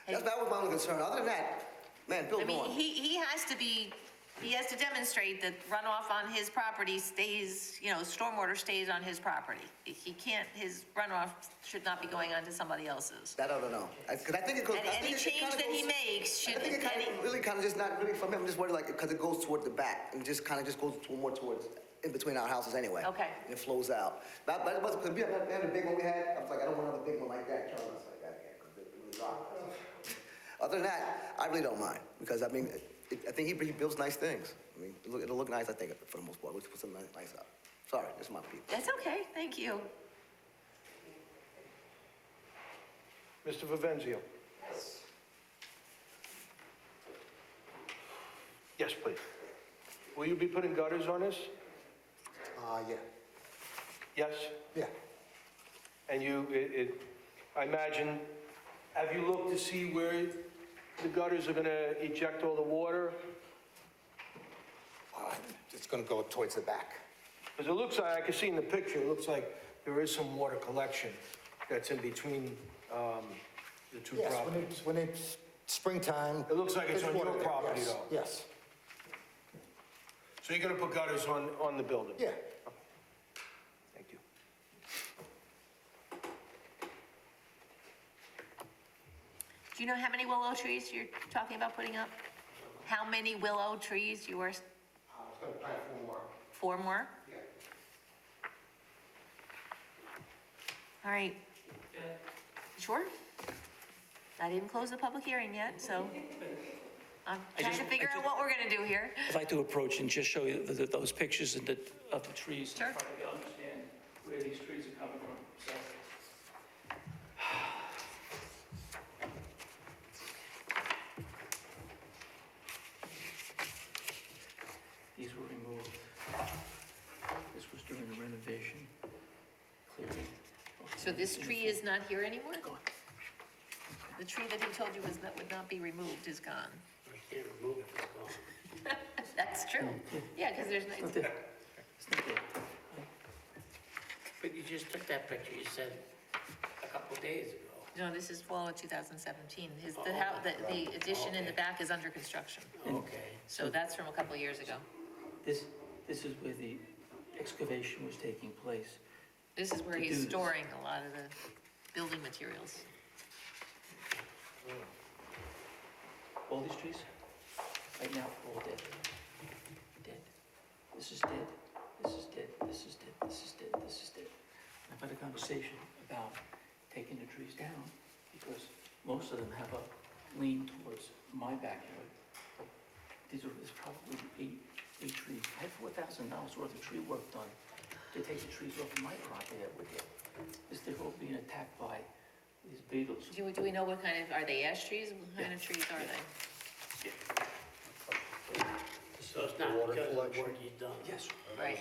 That was my only concern. Other than that, man, I build mean, on. he has to be he has to demonstrate that runoff on his property stays, stormwater stays on his property. He can't, his runoff should not be going onto somebody else's. That I don't know. Because I think it goes. And I think any it change kinda that he goes- makes should, I think it really kind of just not really from him, I'm just worried like, because it goes toward the back and just kind of just goes more towards, in between our houses anyway. Okay. And it flows out. But it wasn't, because we had a big one we had, I was like, I don't want another big one like that, Charlie, like that, yeah, because it was rock. Other than that, I really don't mind, because I mean, I think he builds nice things. I mean, it'll look nice, I think, for the most part, we'll put something nice up. Sorry, that's my people. that's okay, thank you. Mr. Vivenzio? Yes, please. Will you be putting gutters on this? Yeah. Yes? Yeah. And I imagine, have you looked to see where the gutters are gonna eject all the water? It's gonna go towards the back. Because it looks like, I can see in the picture, it looks like there is some water collection that's in between the two Yes, properties. when it's springtime. It looks like it's there's on your water there, property, yes, though. Yes, So you're gonna put gutters on the building? yeah. Thank you. Do you know how many willow trees you're talking about putting up? How many willow trees you are, I was gonna plant 4 more. 4 more? Yeah. All right. Sure? I didn't close the public hearing yet, so I'm trying to figure out what we're gonna do here. I'd like to approach and just show you those pictures of the trees. Sure. To try to understand where these trees are coming from, so. These were removed. This was during the renovation, clearing. So this tree is not here anymore? Gone. The tree that he told you would not be removed is gone. I can't remove it, it's gone. That's true. Yeah, because there's, It's not there. It's not there. But you just took that picture, you said a couple days ago. no, this is fall of 2017. The addition in the back is under construction. Okay. So that's from a couple years ago. This is where the excavation was taking place. This is where To he's do this. storing a lot of the building materials. All these trees, right now, all dead. Dead. This is dead, this is dead, this is dead, this is dead, this is dead. I've had a conversation about taking the trees down because most of them have a lean towards my backyard. There's probably eight trees. I had $4,000 worth of tree work done to take the trees off of my property that were there. They're all being attacked by these beetles. Do we know what kind of, are they ash trees? What kind of trees are they? So it's not because of the work he's done. Yes. Right.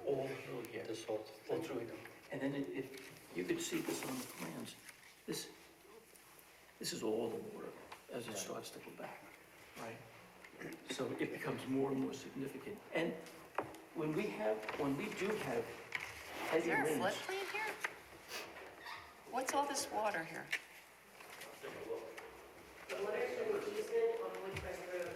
All through here. All through here. And then if you could see this on the plans, this is all the water as it starts to go back, right? So it becomes more and more significant. And when we do have Is heavy there a rains. floodplain here? What's all this water here? The water's from the easement on Woodcrest Road.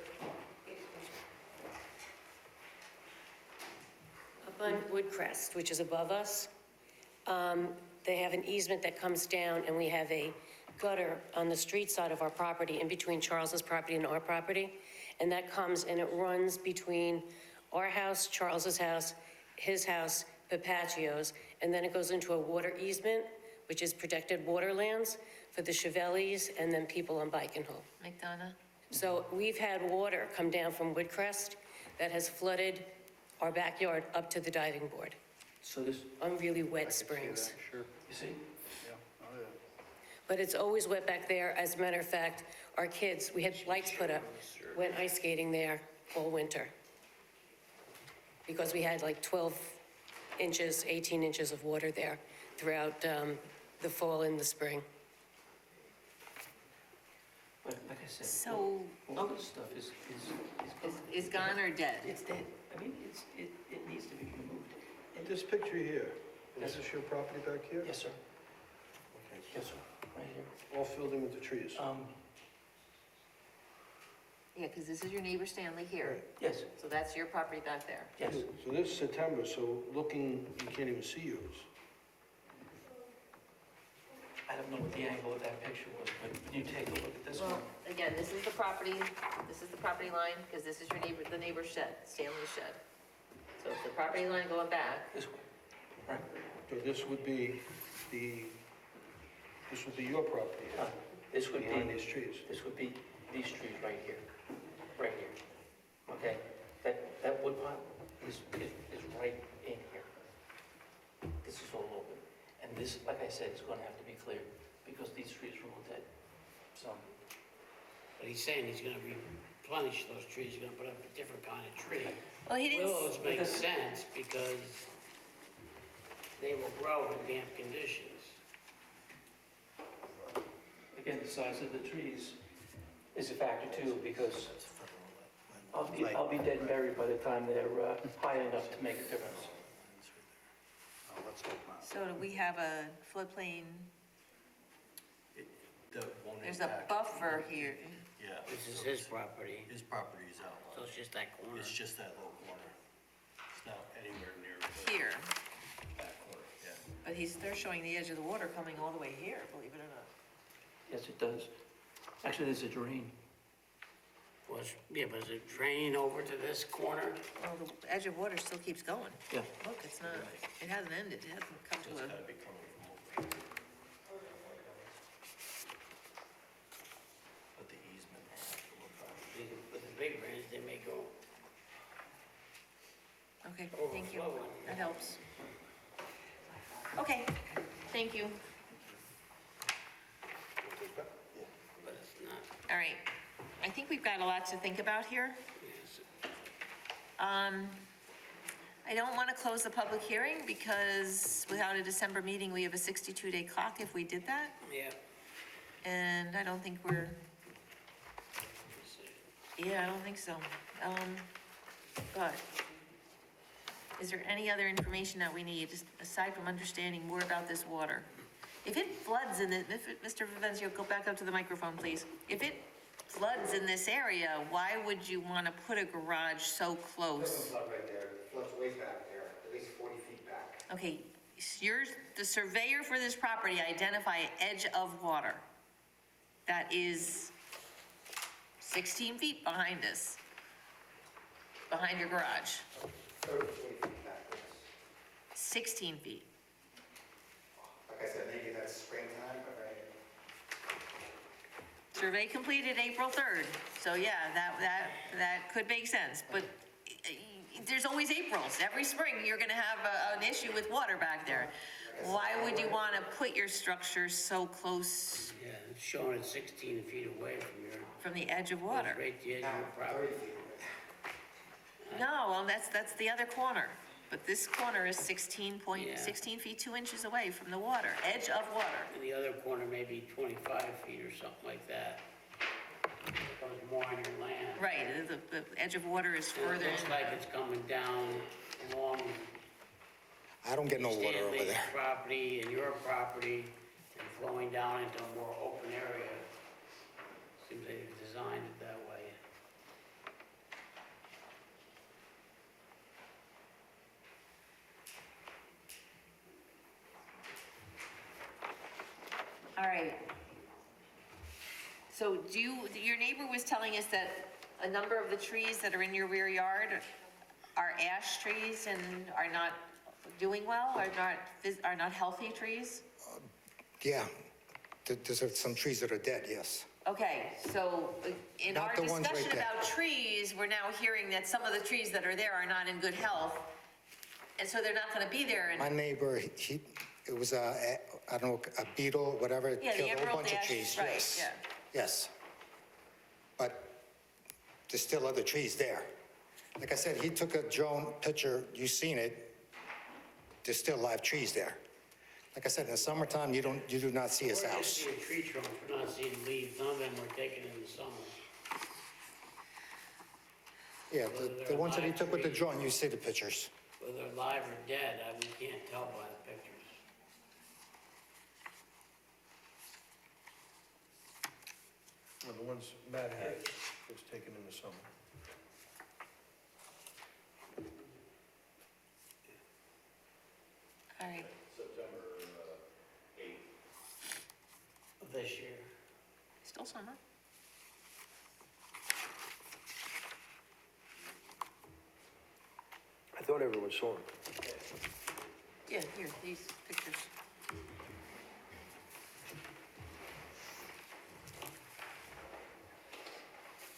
Up on Woodcrest, which is above us, they have an easement that comes down, and we have a gutter on the street side of our property, in between Charles's property and our property, and that comes and it runs between our house, Charles's house, his house, Papacio's, and then it goes into a water easement, which is protected waterlands for the Chevellies and then people on Bikenhoe. McDonough? So we've had water come down from Woodcrest that has flooded our backyard up to the diving board So this, on really wet springs. you see? But it's always wet back there. As a matter of fact, our kids, we had lights put up, went ice skating there all winter. Because we had like 12 inches, 18 inches of water there throughout the fall and the spring. But like I said, So- all this stuff is Is gone or dead? it's dead. I mean, it needs to be removed. And This picture here, is this your property back here? Yes, sir. Okay, Yes, sir. Right here. all filled in with the trees. Yeah, because this is your neighbor Stanley here. Yes, So that's your property back there. yes. So this is September, so looking, you can't even see yours. I don't know what the angle of that picture was, but when you take a look at this Well, one, again, this is the property line, because this is your neighbor, the neighbor's shed, Stanley's shed. So it's the property line going back. this way, right? So this would be your property, This would behind be, these trees. this would be these trees right here, okay? That wood pile is right in here. This is all open. And this, like I said, is gonna have to be cleared, because these trees are all dead. So, But he's saying he's gonna replenish those trees, he's gonna put up a different kind of tree. Well, he didn't, Willows make sense because they will grow in damp conditions. again, the size of the trees is a factor too, because I'll be dead and buried by the time they're high enough to make a difference. so do we have a floodplain? There's a buffer here. Yeah, This is his property, his property is out. so it's just that corner. It's just that little corner. It's not anywhere near the Here, back corner, yeah. but they're showing the edge of the water coming all the way here, believe it or not. Yes, it does. Actually, there's a drain. Yeah, but is it draining over to this corner? Well, the edge of water still keeps going. Yeah. Look, it's not, it hasn't ended, it hasn't come It's to a, gotta be coming from over here. But the easement has to look out. With the big rains, they may go. okay, thank you, Overflowing. that helps. Okay, thank you. But it's not. All right, I think we've got a lot to think about here. Yes. I don't want to close the public hearing because without a December meeting, we have a 62-day clock if we did that. Yeah. And I don't think we're, yeah, I don't think so. But is there any other information that we need, just aside from understanding more about this water? If it floods in the, Mr. Vivenzio, go back up to the microphone, please. If it floods in this area, why would you want to put a garage so close? flood right there, it floods way back there, at least 40 feet back. Okay, the surveyor for this property identify edge of water. That is 16 feet behind us, behind your garage, 30, 40 feet back, yes. 16 feet. Like I said, maybe that's springtime, but Survey completed April 3rd, so yeah, that could make sense, but there's always Aprils. Every spring, you're gonna have an issue with water back there. Why would you wanna put your structure so close Yeah, it's showing it 16 feet away from your, from the edge of water? right at the edge of your property. No, well, that's the other corner, but this corner is 16 Yeah. feet 2 inches away from the water, edge of water. And the other corner may be 25 feet or something like that. Goes more on your land. Right, the edge of water is And further It looks in. like it's coming down along I don't get no water over Stanley's there. property and your property and flowing down into a more open area. Seems they've designed it that way. All right. So your neighbor was telling us that a number of the trees that are in your rear yard are ash trees and are not doing well, are not healthy trees? Yeah, there's some trees that are dead, yes. Okay, so in Not our the ones right discussion there. about trees, we're now hearing that some of the trees that are there are not in good health, and so they're not gonna be there. My neighbor, it was I don't know, a beetle, whatever, it Yeah, the killed a whole emerald bunch of ash, trees, right, yes. yeah. Yes. But there's still other trees there. Like I said, he took a drone picture, you've seen it, there's still live trees there. Like I said, in the summertime, you do not see his We're house. just seeing tree trunks, we're not seeing leaves, none of them were taken in the summer. Yeah, the ones that he took with the drone, you see the pictures. Whether they're alive or dead, we can't tell by the pictures. Well, the ones Matt had. just taken in the summer. All right, Of this year. still summer. I thought everyone saw them. Yeah, here, these pictures.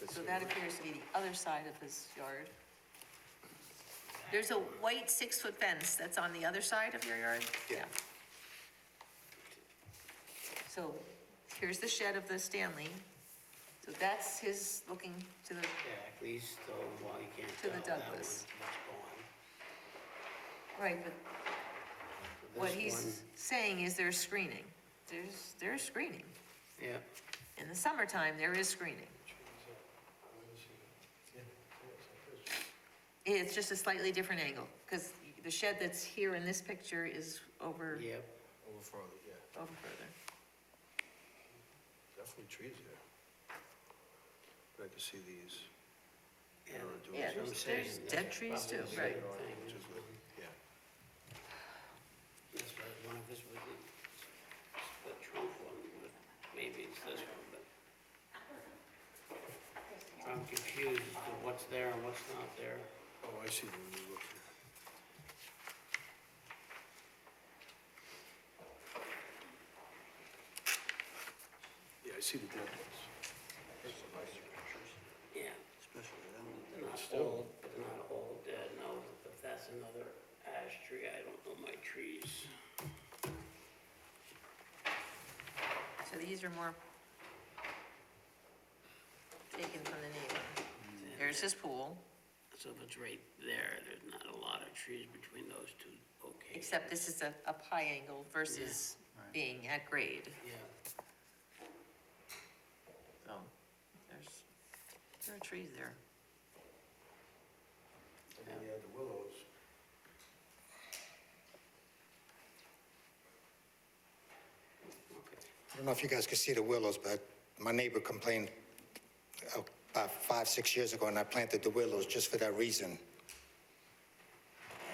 So that appears to be the other side of his yard. There's a white 6-foot fence that's on the other side of your yard? Yeah. So here's the shed of the Stanley. So that's his looking to the, Exactly, so, well, you can't To tell the that Douglas. one's right, but gone. what This he's one, saying is there's screening. There's screening. yeah, In the summertime, there is screening. It's just a slightly different angle, because the shed that's here in this picture is over yep. Over farther, yeah. further. Definitely trees there. But I can see these. Yeah, Yeah, that's what I'm there's saying. dead That's trees probably too, the right. same thing. Which is good, yeah. That's right, one of us was the trunk one, but maybe it's this one, but. I'm confused as to what's there and what's not there. Oh, I see when you look. Yeah, I see the dead ones. Yeah. Especially them. They're not old, but they're not all dead, no, if that's another ash tree, I don't know my trees. So these are more taken from the neighbor. There's his pool, So if it's right there, there's not a lot of trees between those two locations. except this is a high angle versus being at grade. Yeah, So there are trees there. And then you have the willows. I don't know if you guys can see the willows, but my neighbor complained about 5, 6 years ago, and I planted the willows just for that reason.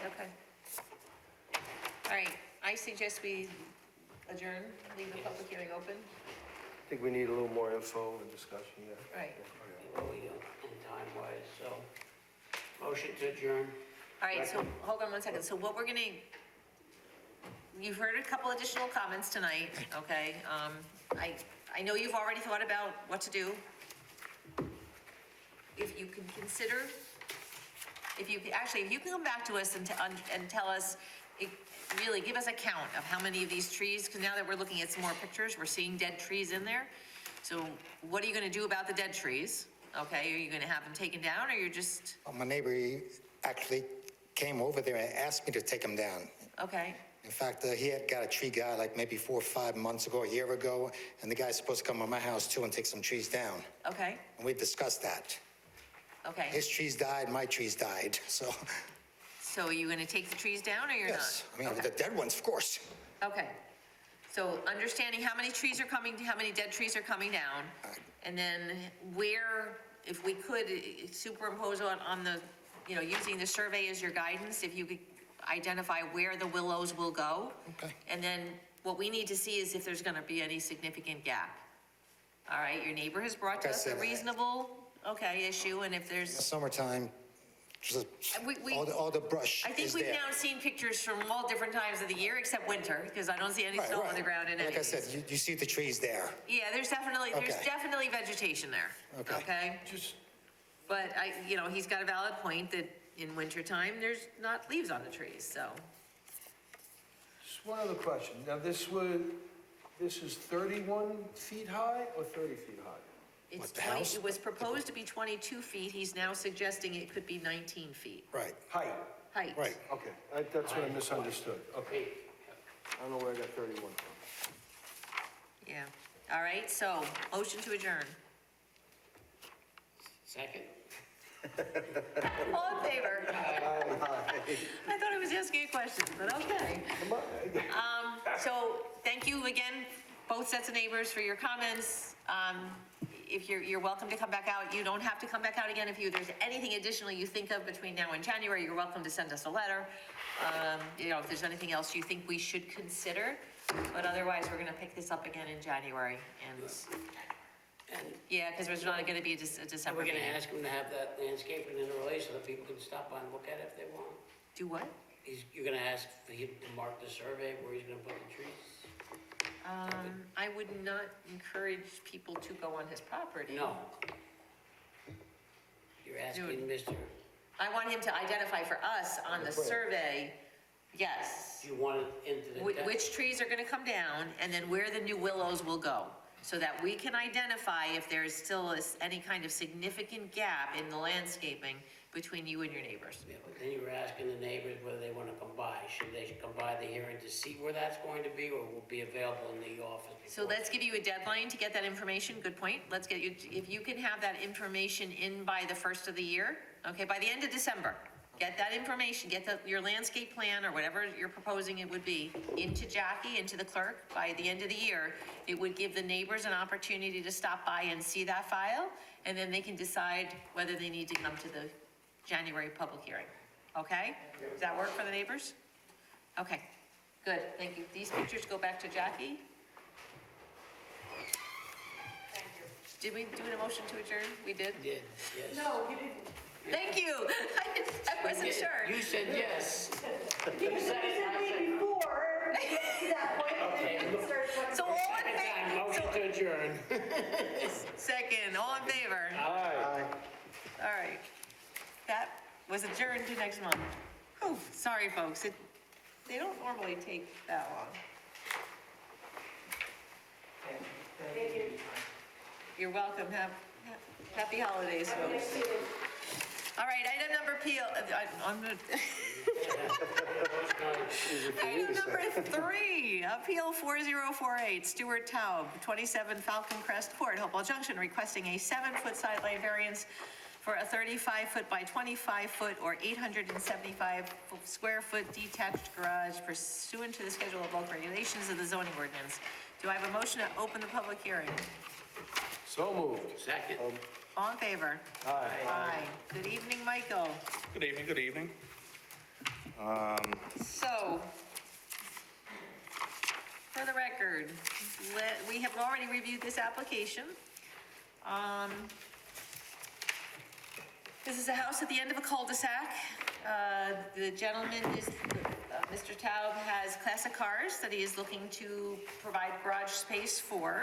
Okay. All right, I suggest we adjourn, leave the public hearing open. I think we need a little more info and discussion, yeah. Right. what we got in time-wise, so. Motion to adjourn. All right, so hold on one second. So what we're gonna, you've heard a couple additional comments tonight, okay? I know you've already thought about what to do. If you can consider, if you can come back to us and tell us, really give us a count of how many of these trees, because now that we're looking at some more pictures, we're seeing dead trees in there. So what are you gonna do about the dead trees? Okay, are you gonna have them taken down, or you're just, My neighbor he actually came over there and asked me to take them down. okay? In fact, he had got a tree guy like maybe 4 or 5 months ago, a year ago, and the guy's supposed to come to my house too and take some trees down. Okay, And we discussed that. okay. His trees died, my trees died, so, So are you gonna take the trees down, or you're not? yes. I mean, Okay. the dead ones, of course. Okay, so understanding how many trees are coming, how many dead trees are coming down, and then where, if we could superimpose on the, using the survey as your guidance, if you could identify where the willows will go. Okay. And then what we need to see is if there's gonna be any significant gap. All right, your neighbor has brought to Like I us a said, reasonable, issue, and if In the there's, summertime, just We- all the brush I think is we've there. now seen pictures from all different times of the year, except winter, because I don't see any Right, snow on right. the ground in any Like I of these. said, you see the trees there. Yeah, there's Okay. definitely vegetation there, Okay. okay? Just, But he's got a valid point that in wintertime, there's not leaves on the trees, so. just one other question. Now, this is 31 feet high or 30 feet high? It's What, the 20, house? it was proposed to be 22 feet, he's now suggesting it could be 19 feet, Right, Height, height. right. okay. That's what I misunderstood. Okay. I don't know where I got 31 from. Yeah, all right, so, motion to adjourn. Second? All in favor? I thought I was asking a question, but okay. So, thank you again, both sets of neighbors, for your comments. if you're welcome to come back out. You don't have to come back out again. If there's anything additional you think of between now and January, you're welcome to send us a letter. If there's anything else you think we should consider, but otherwise, we're gonna pick this up again in January, and, yeah, because there's not gonna be a And December we're gonna meeting. ask him to have that landscaping in the relay so that people can stop by and look at it if they want. Do what? You're gonna ask for him to mark the survey where he's gonna put the trees? I would not encourage people to go on his property. No. You're asking Mr., I want him to identify for us on the survey, yes, you want it into the. which trees are gonna come down, and then where the new willows will go, so that we can identify if there is still any kind of significant gap in the landscaping between you and your neighbors. Yeah, but then you were asking the neighbors whether they wanna come by. Should they come by the hearing to see where that's going to be, or will be available in the office So before? let's give you a deadline to get that information, good point. Let's get you, if you can have that information in by the first of the year, okay, by the end of December, get that information, get your landscape plan or whatever you're proposing it would be into Jackie, into the clerk, by the end of the year. It would give the neighbors an opportunity to stop by and see that file, and then they can decide whether they need to come to the January public hearing, okay? Does that work for the neighbors? Okay, good, thank you. These pictures go back to Jackie? Did we do an motion to adjourn? We did? Did, yes. No, you didn't. Thank you. I wasn't sure. You said yes. So all in favor? Motion to adjourn. Second, all in favor? Aye. All right. That was adjourned to next month. Oh, sorry, folks. They don't normally take that long. You're welcome. Happy holidays, folks. All right, item number Item number 3, Appeal 4048, Stuart Taub, 27 Falcon Crest Court, Hopewell Junction, requesting a 7-foot sideline variance for a 35-foot by 25-foot or 875 square foot detached garage pursuant to the schedule of bulk regulations of the zoning ordinance. Do I have a motion to open the public hearing? So moved. Second. All in favor? Aye. Aye. Good evening, Michael. Good evening, good evening. So, for the record, we have already reviewed this application. This is a house at the end of a cul-de-sac. The gentleman is, Mr. Taub has classic cars that he is looking to provide garage space for.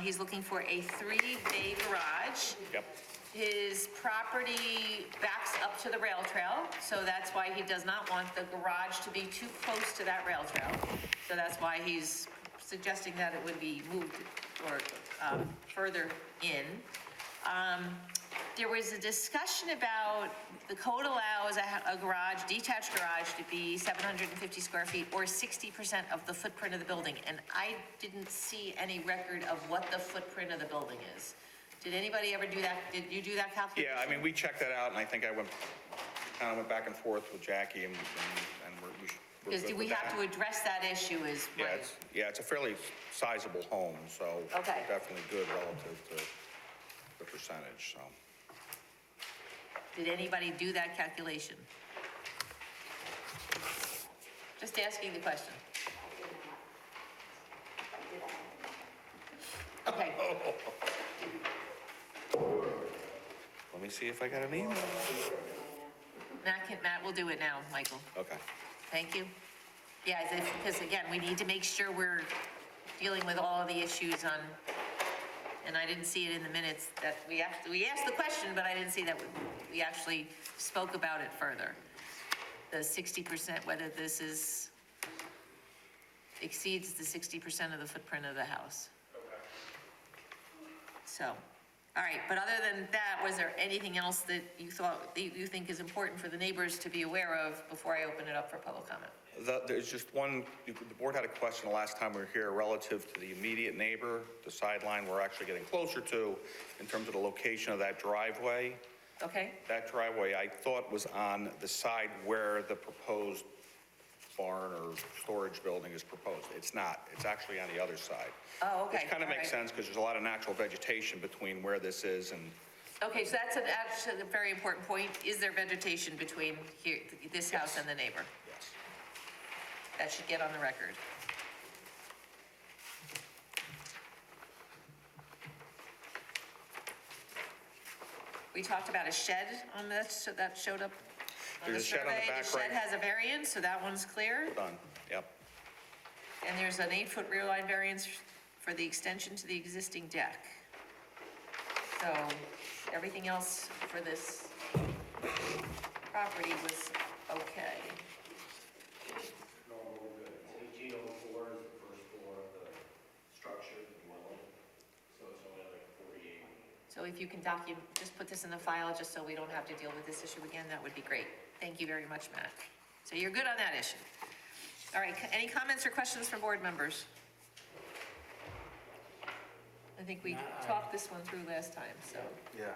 He's looking for a 3-bay garage. Yep. His property backs up to the rail trail, so that's why he does not want the garage to be too close to that rail trail. So that's why he's suggesting that it would be moved or further in. There was a discussion about the code allows a garage, detached garage, to be 750 square feet or 60% of the footprint of the building. And I didn't see any record of what the footprint of the building is. Did anybody ever do that? Did you do that calculation? Yeah, I mean, we checked that out, and I think I kind of went back and forth with Jackie, and we're Because good do we with have that. to address that issue is Yeah, my, it's a fairly sizable home, so Okay. definitely good relative to the percentage, so. did anybody do that calculation? Just asking the question. Okay, Let me see if I got an email. Matt will do it now, Michael. Okay. Thank you. Yeah, because again, we need to make sure we're dealing with all of the issues on, and I didn't see it in the minutes that we asked the question, but I didn't see that we actually spoke about it further. The 60%, whether this exceeds the 60% of the footprint of the house. So, all right, but other than that, was there anything else that you think is important for the neighbors to be aware of before I open it up for public comment? There's just one, the board had a question the last time we were here relative to the immediate neighbor, the sideline we're actually getting closer to in terms of the location of that driveway. Okay, That driveway, I thought, was on the side where the proposed barn or storage building is proposed. It's not. It's actually on the other side. Oh, okay. Which kind of all makes right. sense because there's a lot of natural vegetation between where this is and, Okay, so that's actually a very important point. Is there vegetation between here, this house and the neighbor? yes. That should get on the record. We talked about a shed on this, so that showed up on the There's a shed on the survey. back The shed right. has a variance, so that one's clear. Done. Yep. And there's an 8-foot rear line variance for the extension to the existing deck. So everything else for this property was okay. Normal, good. 1804 is the first floor of the structure, the dwelling, so it's only like 48. So if you can just put this in the file, just so we don't have to deal with this issue again, that would be great. Thank you very much, Matt. So you're good on that issue. All right, any comments or questions from board members? I think we talked this one through last time, so. Yeah.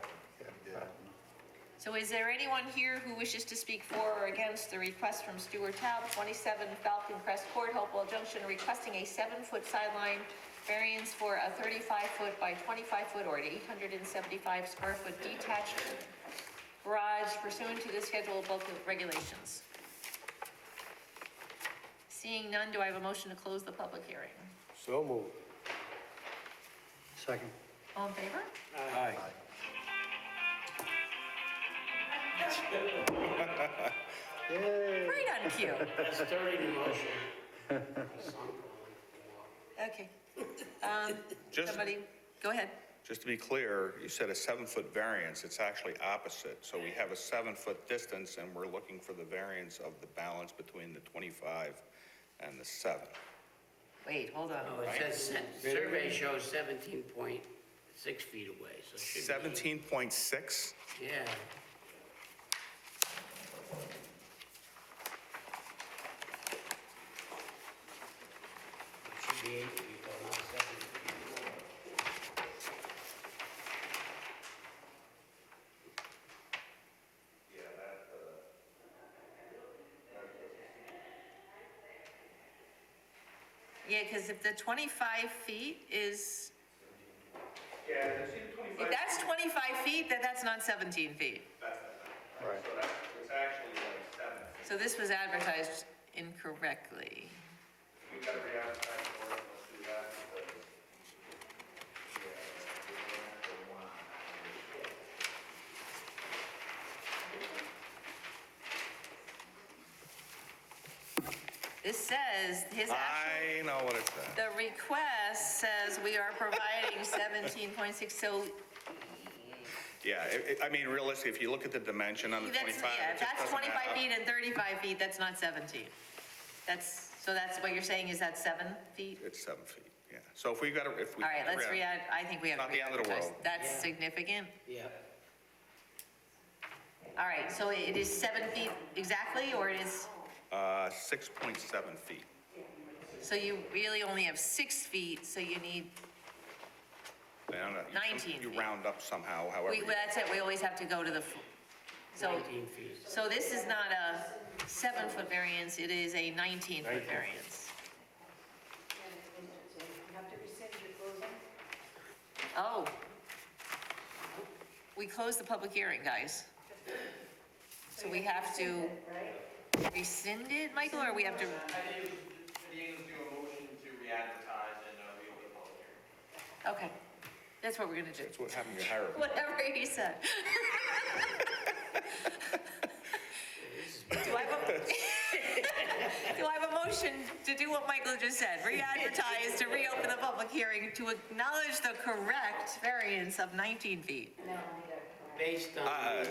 So is there anyone here who wishes to speak for or against the request from Stuart Taub, 27 Falcon Crest Court, Hopewell Junction, requesting a 7-foot sideline variance for a 35-foot by 25-foot or an 875 square foot detached garage pursuant to the schedule of bulk regulations? Seeing none, do I have a motion to close the public hearing? So moved. Second. All in favor? Aye. Right on cue. That's 30 in motion. Okay. Just- Somebody, go ahead. Just to be clear, you said a 7-foot variance. It's actually opposite. So we have a 7-foot distance and we're looking for the variance of the balance between the 25 and the 7. Wait, hold on. Oh, it says, survey shows 17.6 feet away, so it should be. 17.6? Yeah. It should be 8 feet, though, not 7 feet. Yeah, because if the 25 feet is, Yeah, see the 25? if that's 25 feet, then that's not 17 feet. Right. So that's, it's actually like 7. So this was advertised incorrectly. We gotta re-advertise for it, let's do that because. This says, his actual, I know what it says. the request says we are providing 17.6, so Yeah, I mean, realistically, if you look at the dimension on the that's, 25, yeah, it if just that's doesn't 25 add up. feet and 35 feet, that's not 17. So that's what you're saying, is that 7 feet? It's 7 feet, yeah. So if we got to, if we. All right, let's re-add- I think we have to Not the end of the re-advertise. world. That's Yeah. significant. Yeah. All right, so it is 7 feet exactly, or it is, 6.7 feet. so you really only have 6 feet, so you need, I don't know, 19 You feet. round up somehow, however. that's it, we always have to go to the, so, 19 feet. so this is not a 7-foot variance, it is a 19-foot variance. You have to rescind your closing? Oh. We closed the public hearing, guys. So we have to rescind it, Michael, or we have to? I think you do a motion to re-advertise and reopen the public hearing. Okay, that's what we're gonna do. That's what happened, you hired. Whatever he said. Do I have a motion to do what Michael just said? Re-advertise to reopen the public hearing to acknowledge the correct variance of 19 feet. Based on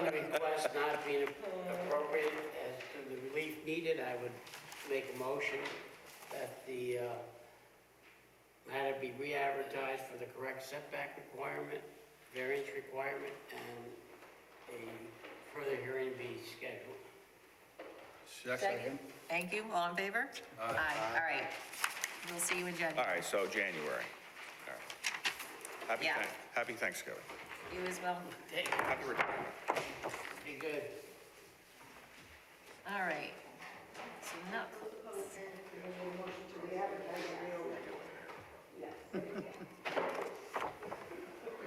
the request not being appropriate as to the relief needed, I would make a motion that the matter be re-advertised for the correct setback requirement, variance requirement, and a further hearing be scheduled. Second. Thank you, all in favor? Aye. All right, we'll see you in All January. right, so January. All right. Yeah. Happy Thanksgiving. You as well. Hey, Happy retirement. be good. All right. So not closed.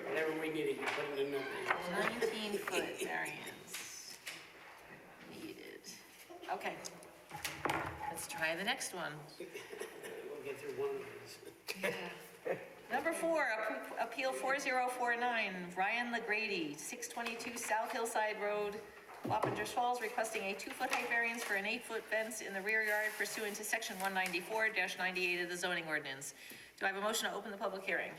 Whatever we needed, you put in the minutes. 19-foot variance needed. Okay. Let's try the next one. We'll get through one of these. Number 4, Appeal 4049, Ryan LaGrady, 622 South Hillside Road, Wappingers Falls, requesting a 2-foot height variance for an 8-foot fence in the rear yard pursuant to section 194-98 of the zoning ordinance. Do I have a motion to open the public hearing?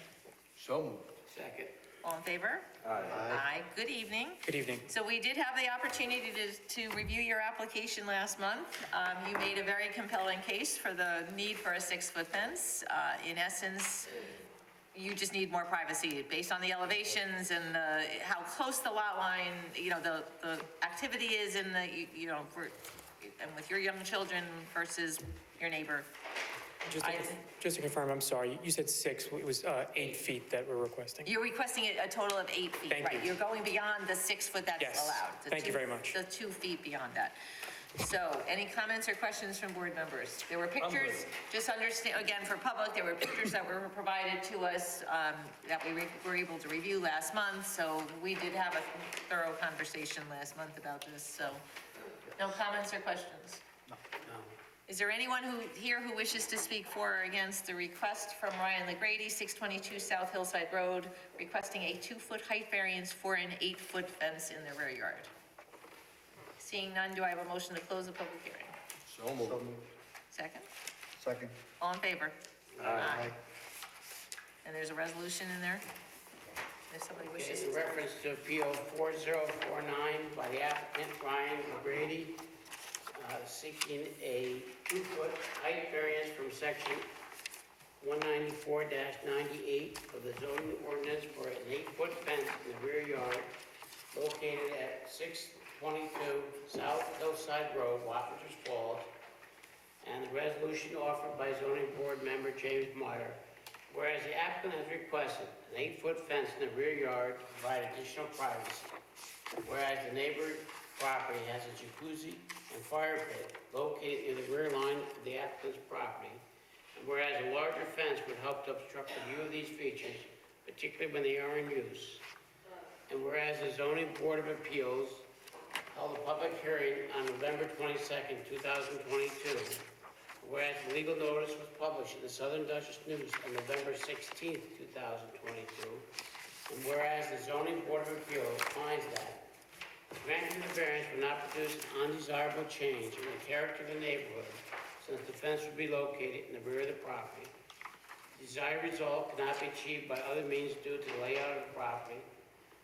So moved. Second. All in favor? Aye. Aye. Good evening. Good evening. So we did have the opportunity to review your application last month. You made a very compelling case for the need for a 6-foot fence. In essence, you just need more privacy based on the elevations and how close the lot line, the activity is in the, and with your young children versus your neighbor. Just to confirm, I'm sorry, you said 6, it was 8 feet that we're requesting. You're requesting a total of 8 feet, Thank right? you. You're going beyond the 6 foot that's Yes. allowed. The Thank you 2 very much. The 2 feet beyond that. So, any comments or questions from board members? There were pictures, just understand, again, for public, there were pictures that were provided to us that we were able to review last month, so we did have a thorough conversation last month about this, so no comments or questions? No. Is there anyone here who wishes to speak for or against the request from Ryan LaGrady, 622 South Hillside Road, requesting a 2-foot height variance for an 8-foot fence in the rear yard? Seeing none, do I have a motion to close the public hearing? So moved. Second? Second. All in favor? Aye. And there's a resolution in there? If somebody wishes In to. reference to Appeal 4049 by the applicant Ryan McGrady, seeking a 2-foot height variance from section 194-98 of the zoning ordinance for an 8-foot fence in the rear yard located at 622 South Hillside Road, Wappingers Falls, and the resolution offered by zoning board member James Meyer. Whereas the applicant has requested an 8-foot fence in the rear yard to provide additional privacy. Whereas the neighbor property has a jacuzzi and fire pit located near the rear line of the applicant's property. And whereas a larger fence would help to obstruct the view of these features, particularly when they are in use. And whereas the zoning board of appeals held a public hearing on November 22nd, 2022. Whereas the legal notice was published in the Southern Dutchess News on November 16th, 2022. And whereas the zoning board of appeals finds that granting the variance would not produce an undesirable change in the character of the neighborhood, since the fence would be located in the rear of the property. The desired result cannot be achieved by other means due to the layout of the property.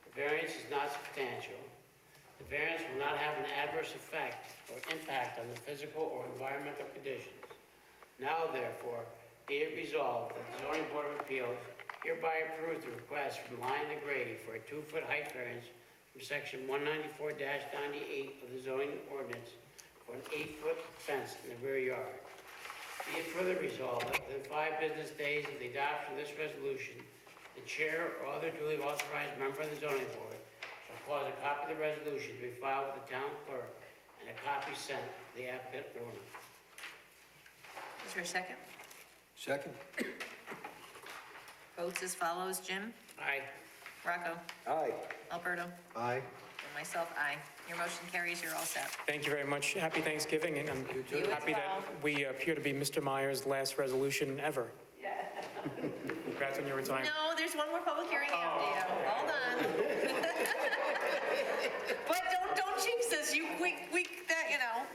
The variance is not substantial. The variance will not have an adverse effect or impact on the physical or environmental conditions. Now, therefore, be it resolved that the zoning board of appeals hereby approves the request from Ryan LaGrady for a 2-foot height variance from section 194-98 of the zoning ordinance for an 8-foot fence in the rear yard. Be it further resolved that within 5 business days of the adoption of this resolution, the chair or other duly authorized member of the zoning board shall cause a copy of the resolution to be filed with the town clerk and a copy sent to the applicant owner. Is there a second? Second. Votes as follows, Jim? Aye. Rocco? Aye. Alberto? Aye. And myself, aye. Your motion carries, you're all set. Thank you very much. Happy Thanksgiving, and I'm You as happy that well. we appear to be Mr. Meyer's last resolution ever. Congrats on your retirement. No, there's one more public hearing after you. Hold on. But don't jinx us.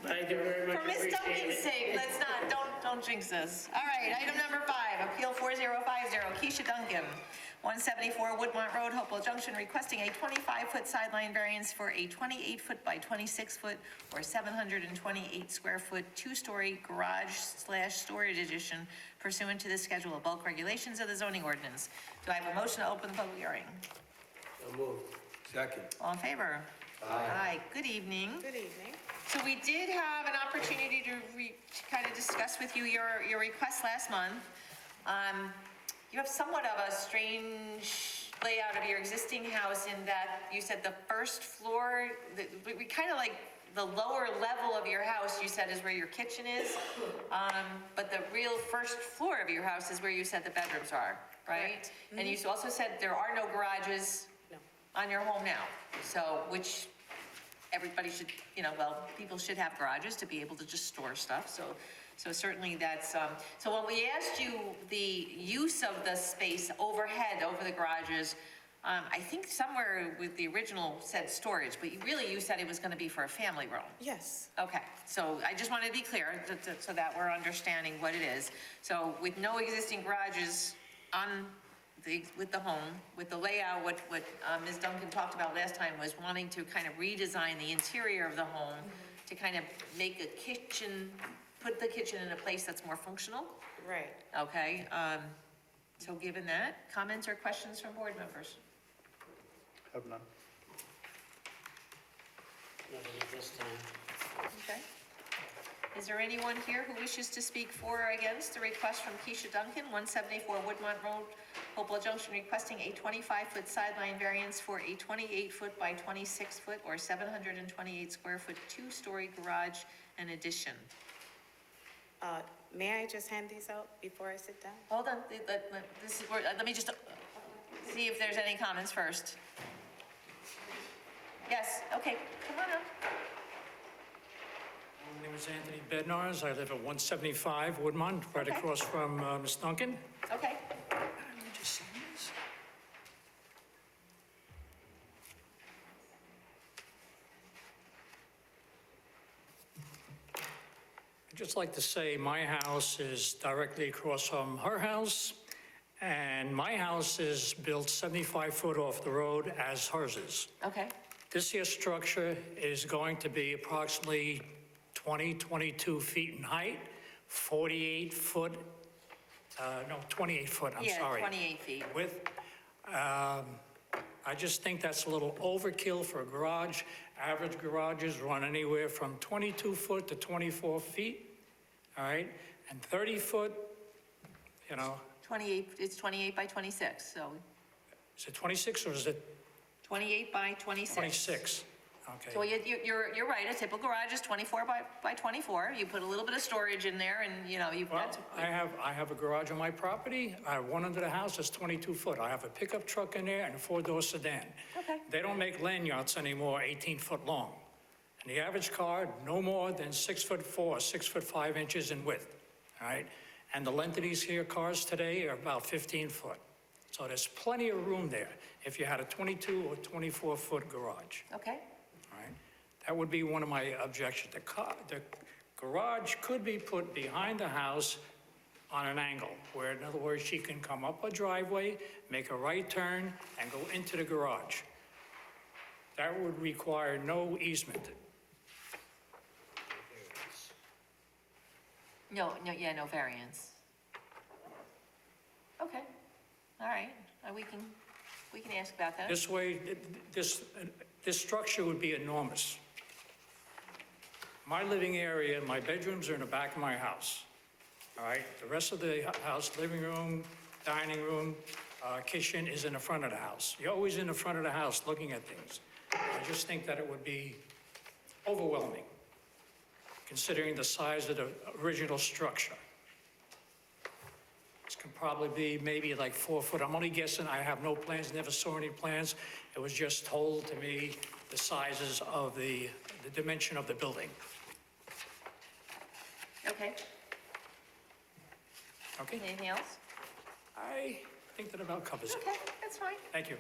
Thank you very much. For Ms. Appreciate Duncan's it. sake, let's not, don't jinx us. All right, item number 5, Appeal 4050, Keisha Duncan, 174 Woodmont Road, Hopewell Junction, requesting a 25-foot sideline variance for a 28-foot by 26-foot or 728 square foot 2-story garage/storage addition pursuant to the schedule of bulk regulations of the zoning ordinance. Do I have a motion to open the public hearing? So moved. Second. All in favor? Aye. Good evening. Good evening. So we did have an opportunity to kind of discuss with you your request last month. You have somewhat of a strange layout of your existing house in that you said the first floor, we kind of like the lower level of your house, you said, is where your kitchen is, but the real first floor of your house is where you said the bedrooms are, right? And you also said there are no garages on your home now, so, which everybody should, well, people should have garages to be able to just store stuff, so certainly that's, so when we asked you the use of the space overhead over the garages, I think somewhere with the original said storage, but you said it was gonna be for a family room. Yes. Okay, so I just wanted to be clear, so that we're understanding what it is. So with no existing garages with the home, with the layout, what Ms. Duncan talked about last time was wanting to kind of redesign the interior of the home to kind of make a kitchen, put the kitchen in a place that's more functional, Right. okay? So given that, comments or questions from board members? Have none. Nothing at this time. Okay. Is there anyone here who wishes to speak for or against the request from Keisha Duncan, 174 Woodmont Road, Hopewell Junction, requesting a 25-foot sideline variance for a 28-foot by 26-foot or 728 square foot two-story garage and addition? May I just hand these out before I sit down? Hold on, this is where, let me just see if there's any comments first. Yes, okay, come on up. My name is Anthony Bednarz. I live at 175 Woodmont, right Okay. across from Ms. Duncan. Okay, Let me just see this. I'd just like to say my house is directly across from her house, and my house is built 75 foot off the road as hers is. okay, This here structure is going to be approximately 22 feet in height, 28 foot, 28 foot, I'm yeah, sorry. 28 feet. Width. I just think that's a little overkill for a garage. Average garages run anywhere from 22 foot to 24 feet, all right? And 30 foot, 28, it's 28 by 26, so is it 26 or is it 28 by 26. 26? So Okay. you're right, a typical garage is 24 by 24. You put a little bit of storage in there and, you've Well, got, I have a garage on my property. I have one under the house that's 22 foot. I have a pickup truck in there and a four-door sedan. Okay. They don't make lanyards anymore 18 foot long. And the average car, no more than 6'4", 6'5" in width, all right? And the length of these here cars today are about 15 foot. So there's plenty of room there if you had a 22 or 24 foot garage. okay, All right, that would be one of my objections. The garage could be put behind the house on an angle, where in other words, she can come up a driveway, make a right turn, and go into the garage. That would require no easement. no variance. Okay, all right, we can ask about that. This way, this structure would be enormous. My living area, my bedrooms are in the back of my house, all right? The rest of the house, living room, dining room, kitchen is in the front of the house. You're always in the front of the house looking at things. I just think that it would be overwhelming, considering the size of the original structure. This can probably be maybe like 4 foot. I'm only guessing. I have no plans, never saw any plans. It was just told to me the sizes of the dimension of the building. Okay, Okay? anything else? I think that about covers it. Okay, that's fine. Thank you.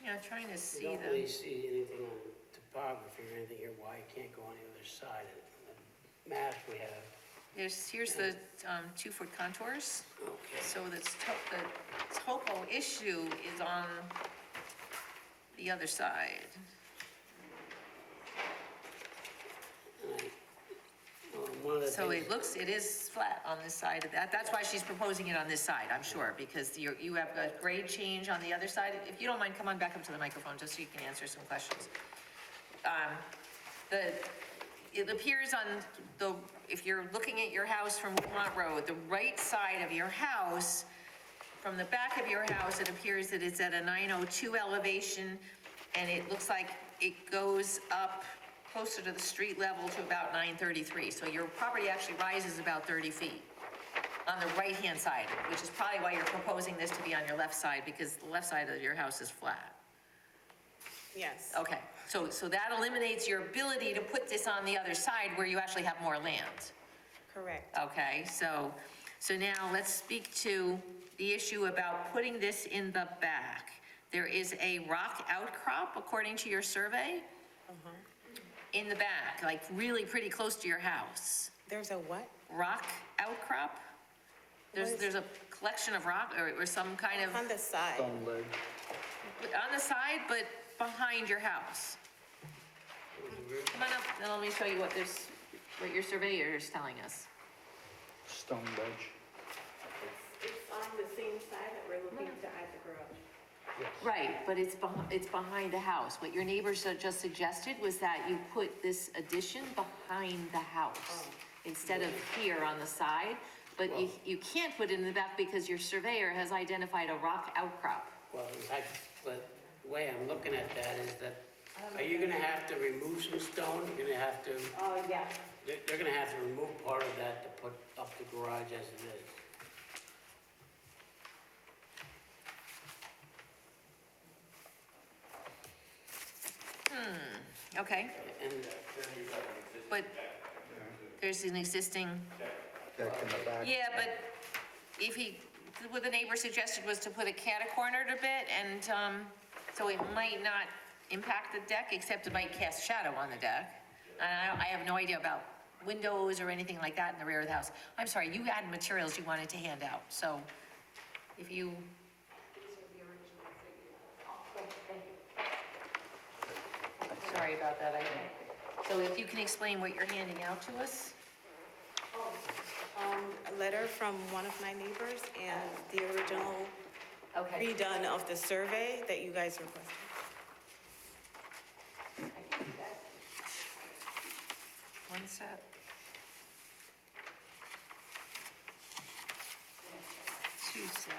Yeah, I'm trying to You see don't really the, see anything on topography or anything here, why you can't go on the other side. The map we have. here's the 2-foot contours. Okay. So the topo issue is on the other side. One of the So things, it is flat on this side of that. That's why she's proposing it on this side, I'm sure, because you have a grade change on the other side. If you don't mind, come on back up to the microphone just so you can answer some questions. it appears on the, if you're looking at your house from Woodmont Road, the right side of your house, from the back of your house, it appears that it's at a 902 elevation, and it looks like it goes up closer to the street level to about 933. So your property actually rises about 30 feet on the right-hand side, which is probably why you're proposing this to be on your left side, because the left side of your house is flat. Yes. Okay, so that eliminates your ability to put this on the other side where you actually have more land. Correct. Okay, so now let's speak to the issue about putting this in the back. There is a rock outcrop, according to your survey, in the back, like really pretty close to your house. There's a what? Rock outcrop? There's a collection of rock or some kind of, On the side. on the side, but behind your house. Come on up, and let me show you what your surveyor is telling us. Stone ledge. It's on the same side that we're looking to add the garage. Right, but it's behind the house. What your neighbors just suggested was that you put this addition behind the house instead of here on the side. But you can't put it in the back because your surveyor has identified a rock outcrop. Well, in fact, but the way I'm looking at that is that, are you gonna have to remove some stone? You're gonna have to, Oh, yeah. they're gonna have to remove part of that to put up the garage as it is. Okay, And but there's an existing, Deck in the back. yeah, but what the neighbor suggested was to put a cat-a-cornered a bit, and, so it might not impact the deck, except it might cast shadow on the deck. And I have no idea about windows or anything like that in the rear of the house. I'm sorry, you had materials you wanted to hand out, so if you. Sorry about that, so if you can explain what you're handing out to us? A letter from one of my neighbors and the original Okay. redone of the survey that you guys requested. One set. Two set.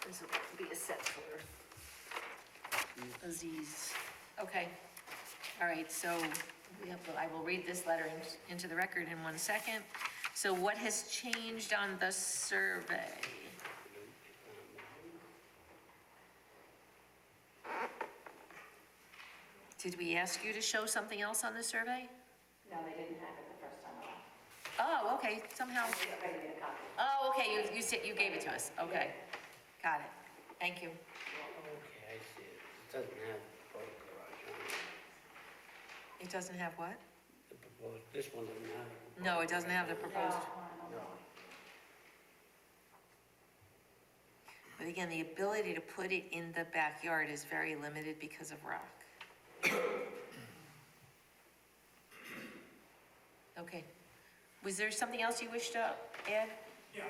This will be a set for Aziz. Okay. All right, so I will read this letter into the record in 1 second. So what has changed on the survey? Did we ask you to show something else on the survey? No, they didn't have it the first time around. Oh, okay, somehow. I ready to get a copy. Oh, okay, you said, you gave it to us, okay. Got it, thank you. okay, I see it. It doesn't have the proposed garage on it. It doesn't have what? The proposed, this one doesn't have it. No, it doesn't have the proposed. But again, the ability to put it in the backyard is very limited because of rock. Okay. Was there something else you wish to add? Yeah,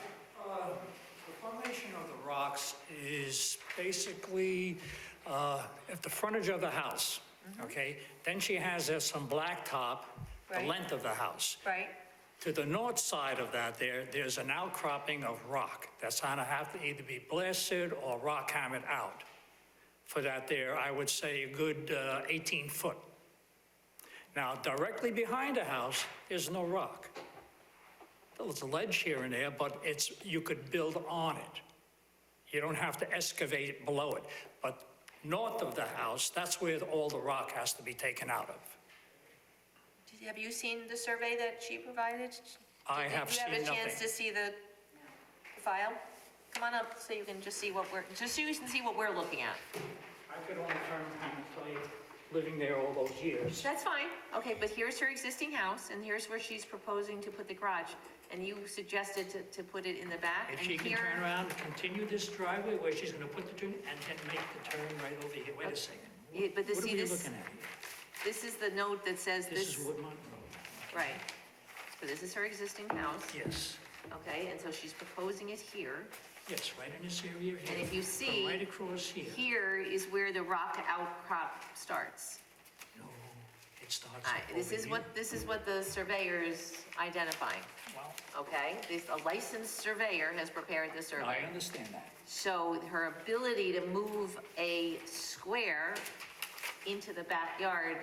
the formation of the rocks is basically at the frontage of the house, okay? Then she has some blacktop, the Right. length of the house. Right? To the north side of that, there's an outcropping of rock that's gonna have to either be blasted or rock hammered out. For that there, I would say a good 18 foot. Now, directly behind the house, there's no rock. There's a ledge here and there, but you could build on it. You don't have to excavate below it. But north of the house, that's where all the rock has to be taken out of. Have you seen the survey that she provided? I have seen Did you have a chance nothing. to see the file? Come on up so you can just see what we're looking at. I could only turn around and tell you, living there all those years. That's fine. Okay, but here's her existing house, and here's where she's proposing to put the garage. And you suggested to put it in the back. If and she can here- turn around and continue this driveway where she's gonna put the turn, and then make the turn right over here. Wait a second. Yeah, but What are see we this, looking at here? this is the note that says This is this, Woodmont Road. right. So this is her existing house, Yes. okay? And so she's proposing it here. Yes, right in this area here. And if you see, Right across here. here is where the rock outcrop starts. No, it starts up over This is what the surveyor is identifying, Well, okay? A licensed surveyor has prepared the I survey. understand that. So her ability to move a square into the backyard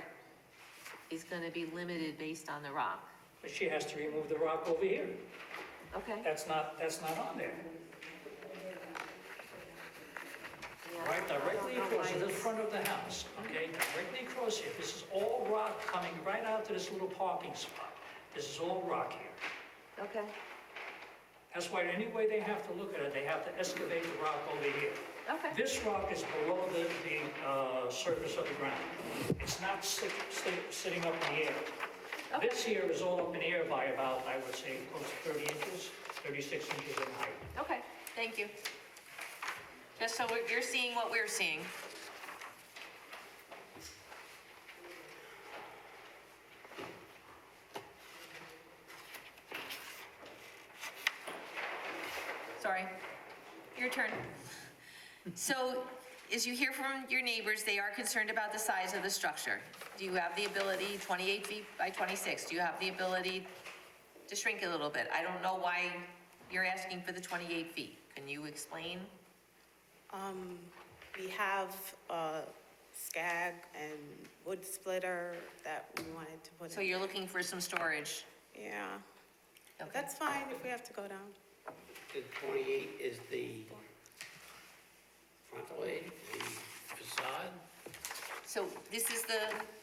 is gonna be limited based on the rock. But she has to remove the rock over here. Okay. That's not on there. Right directly across the front of the house, okay? Directly across here. This is all rock coming right out to this little parking spot. This is all rock here. Okay. That's why any way they have to look at it, they have to excavate the rock over here. Okay. This rock is below the surface of the ground. It's not sitting up in the air. Okay. This here is all up in the air by about, I would say, close to 30 inches, 36 inches in height. Okay, thank you. Just so you're seeing what we're seeing. Sorry, your turn. So, as you hear from your neighbors, they are concerned about the size of the structure. Do you have the ability, 28 feet by 26, do you have the ability to shrink it a little bit? I don't know why you're asking for the 28 feet. Can you explain? We have a scag and wood splitter that we wanted to put in. So you're looking for some storage? Yeah, Okay. that's fine if we have to go down. The 28 is the frontal edge, the facade. So this is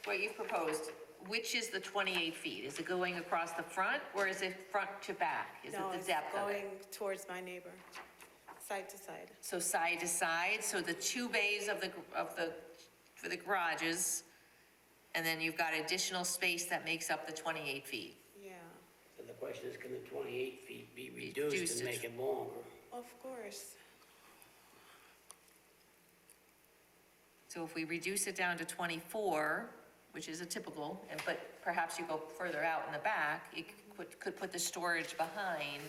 what you've proposed. Which is the 28 feet? Is it going across the front or is it front to back? Is it No, the it's depth of going it? towards my neighbor, side to side. So side to side, so the two bays for the garages, and then you've got additional space that makes up the 28 feet. Yeah, So the question is, can the 28 feet be Reduced reduced and it. make it longer? of course. So if we reduce it down to 24, which is a typical, but perhaps you go further out in the back, you could put the storage behind,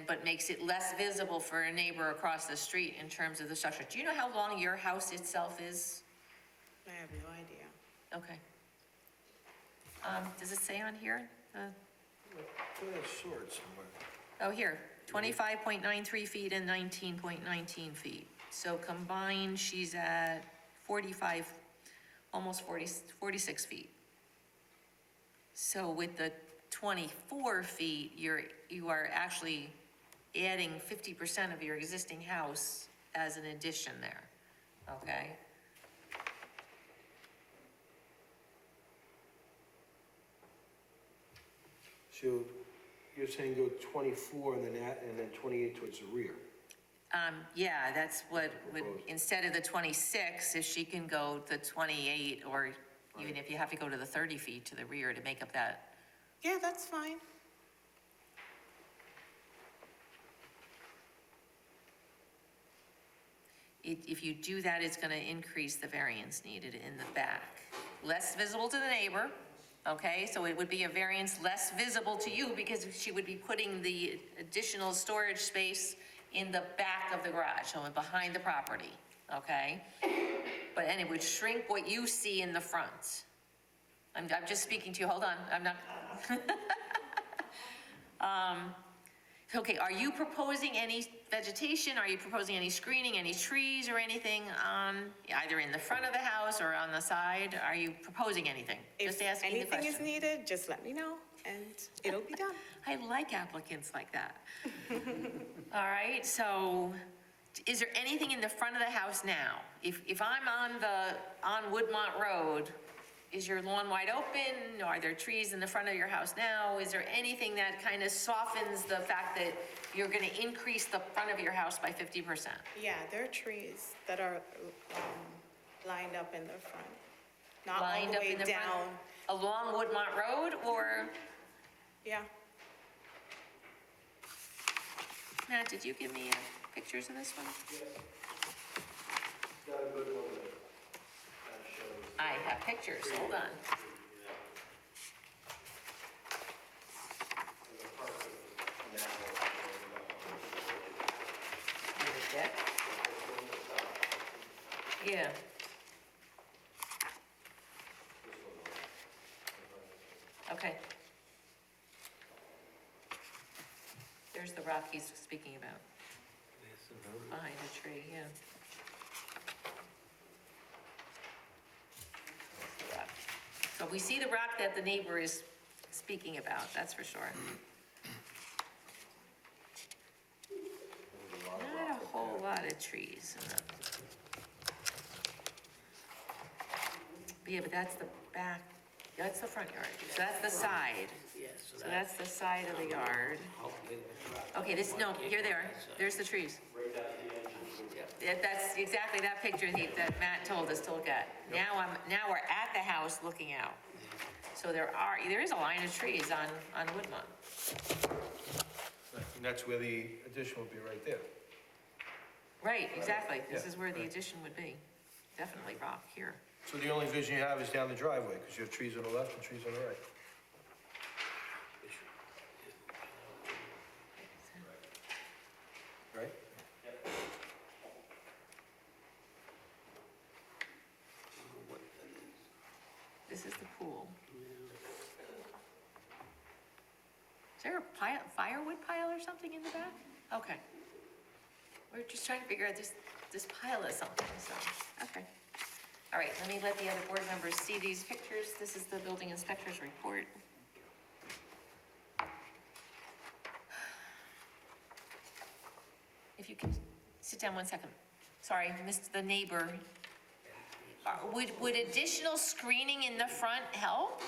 but makes it less visible for a neighbor across the street in terms of the structure. Do you know how long your house itself is? I have no idea. Okay. Does it say on here? I saw it somewhere. Oh, here, 25.93 feet and 19.19 feet. So combined, she's at 45, almost 46 feet. So with the 24 feet, you are actually adding 50% of your existing house as an addition there, okay? So you're saying go 24 and then 28 towards the rear? Yeah, that's what would, Proposed. instead of the 26, if she can go to 28, or even if you have to go to the 30 feet to the rear to make up that. Yeah, that's fine. If you do that, it's gonna increase the variance needed in the back. Less visible to the neighbor, okay? So it would be a variance less visible to you because she would be putting the additional storage space in the back of the garage, so behind the property, okay? But, and it would shrink what you see in the front. I'm just speaking to you, hold on, I'm not. Okay, are you proposing any vegetation? Are you proposing any screening, any trees or anything either in the front of the house or on the side? Are you proposing anything? Just asking the If anything is question. needed, just let me know, and it'll be done. I like applicants like that. All right, so is there anything in the front of the house now? If I'm on Woodmont Road, is your lawn wide open? Are there trees in the front of your house now? Is there anything that kind of softens the fact that you're gonna increase the front of your house by 50%? Yeah, there are trees that are lined up in the front, not all Lined the up way in the front? down. Along Woodmont Road, or, Yeah, Matt, did you give me pictures of this one? Got a good one that shows. I have pictures, hold on. Yeah. Okay. There's the rock he's speaking about. Behind a tree, yeah. The rock. So we see the rock that the neighbor is speaking about, that's for sure. Not a whole lot of trees. Yeah, but that's the back, that's the front yard, so that's the side. Yes, So that's the side of the yard. Okay, this, no, here they are, there's the trees. Yeah, that's exactly that picture that Matt told us to look at. Now we're at the house looking out. So there is a line of trees on Woodmont. And that's where the addition will be right there. Right, exactly, this Yeah, is where the right. addition would be. Definitely rock here. So the only vision you have is down the driveway, because you have trees on the left and trees on the right. Right? This is the pool. Is there a pile, firewood pile or something in the back? Okay. We're just trying to figure out this pile of something, so, okay. All right, let me let the other board members see these pictures. This is the building inspector's report. If you can sit down 1 second. Sorry, I missed the neighbor. Would additional screening in the front help?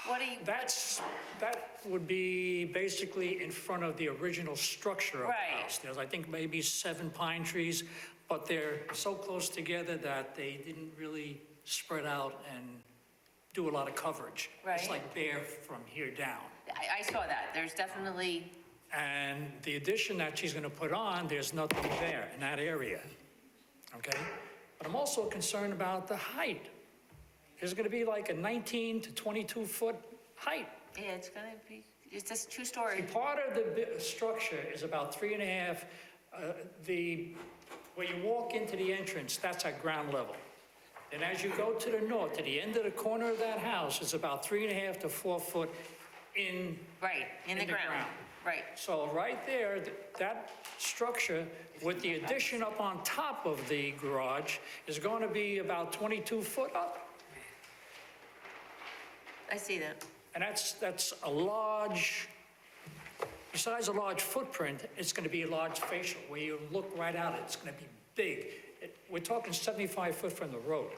What do you, That would be basically in front of the original structure of Right. the house. There's, I think, maybe 7 pine trees, but they're so close together that they didn't really spread out and do a lot of coverage. It's Right. like bare from here down. I saw that. There's definitely, And the addition that she's gonna put on, there's nothing there in that area, okay? But I'm also concerned about the height. There's gonna be like a 19 to 22-foot height. yeah, it's gonna be, it's just 2-story. Part of the structure is about 3.5, where you walk into the entrance, that's at ground level. And as you go to the north, to the end of the corner of that house, it's about 3.5 to 4 foot in. Right, in the ground. Right. So right there, that structure with the addition up on top of the garage is going to be about 22 foot up. I see that. And that's a large, besides a large footprint, it's going to be a large facial. Where you look right at it, it's going to be big. We're talking 75 foot from the road.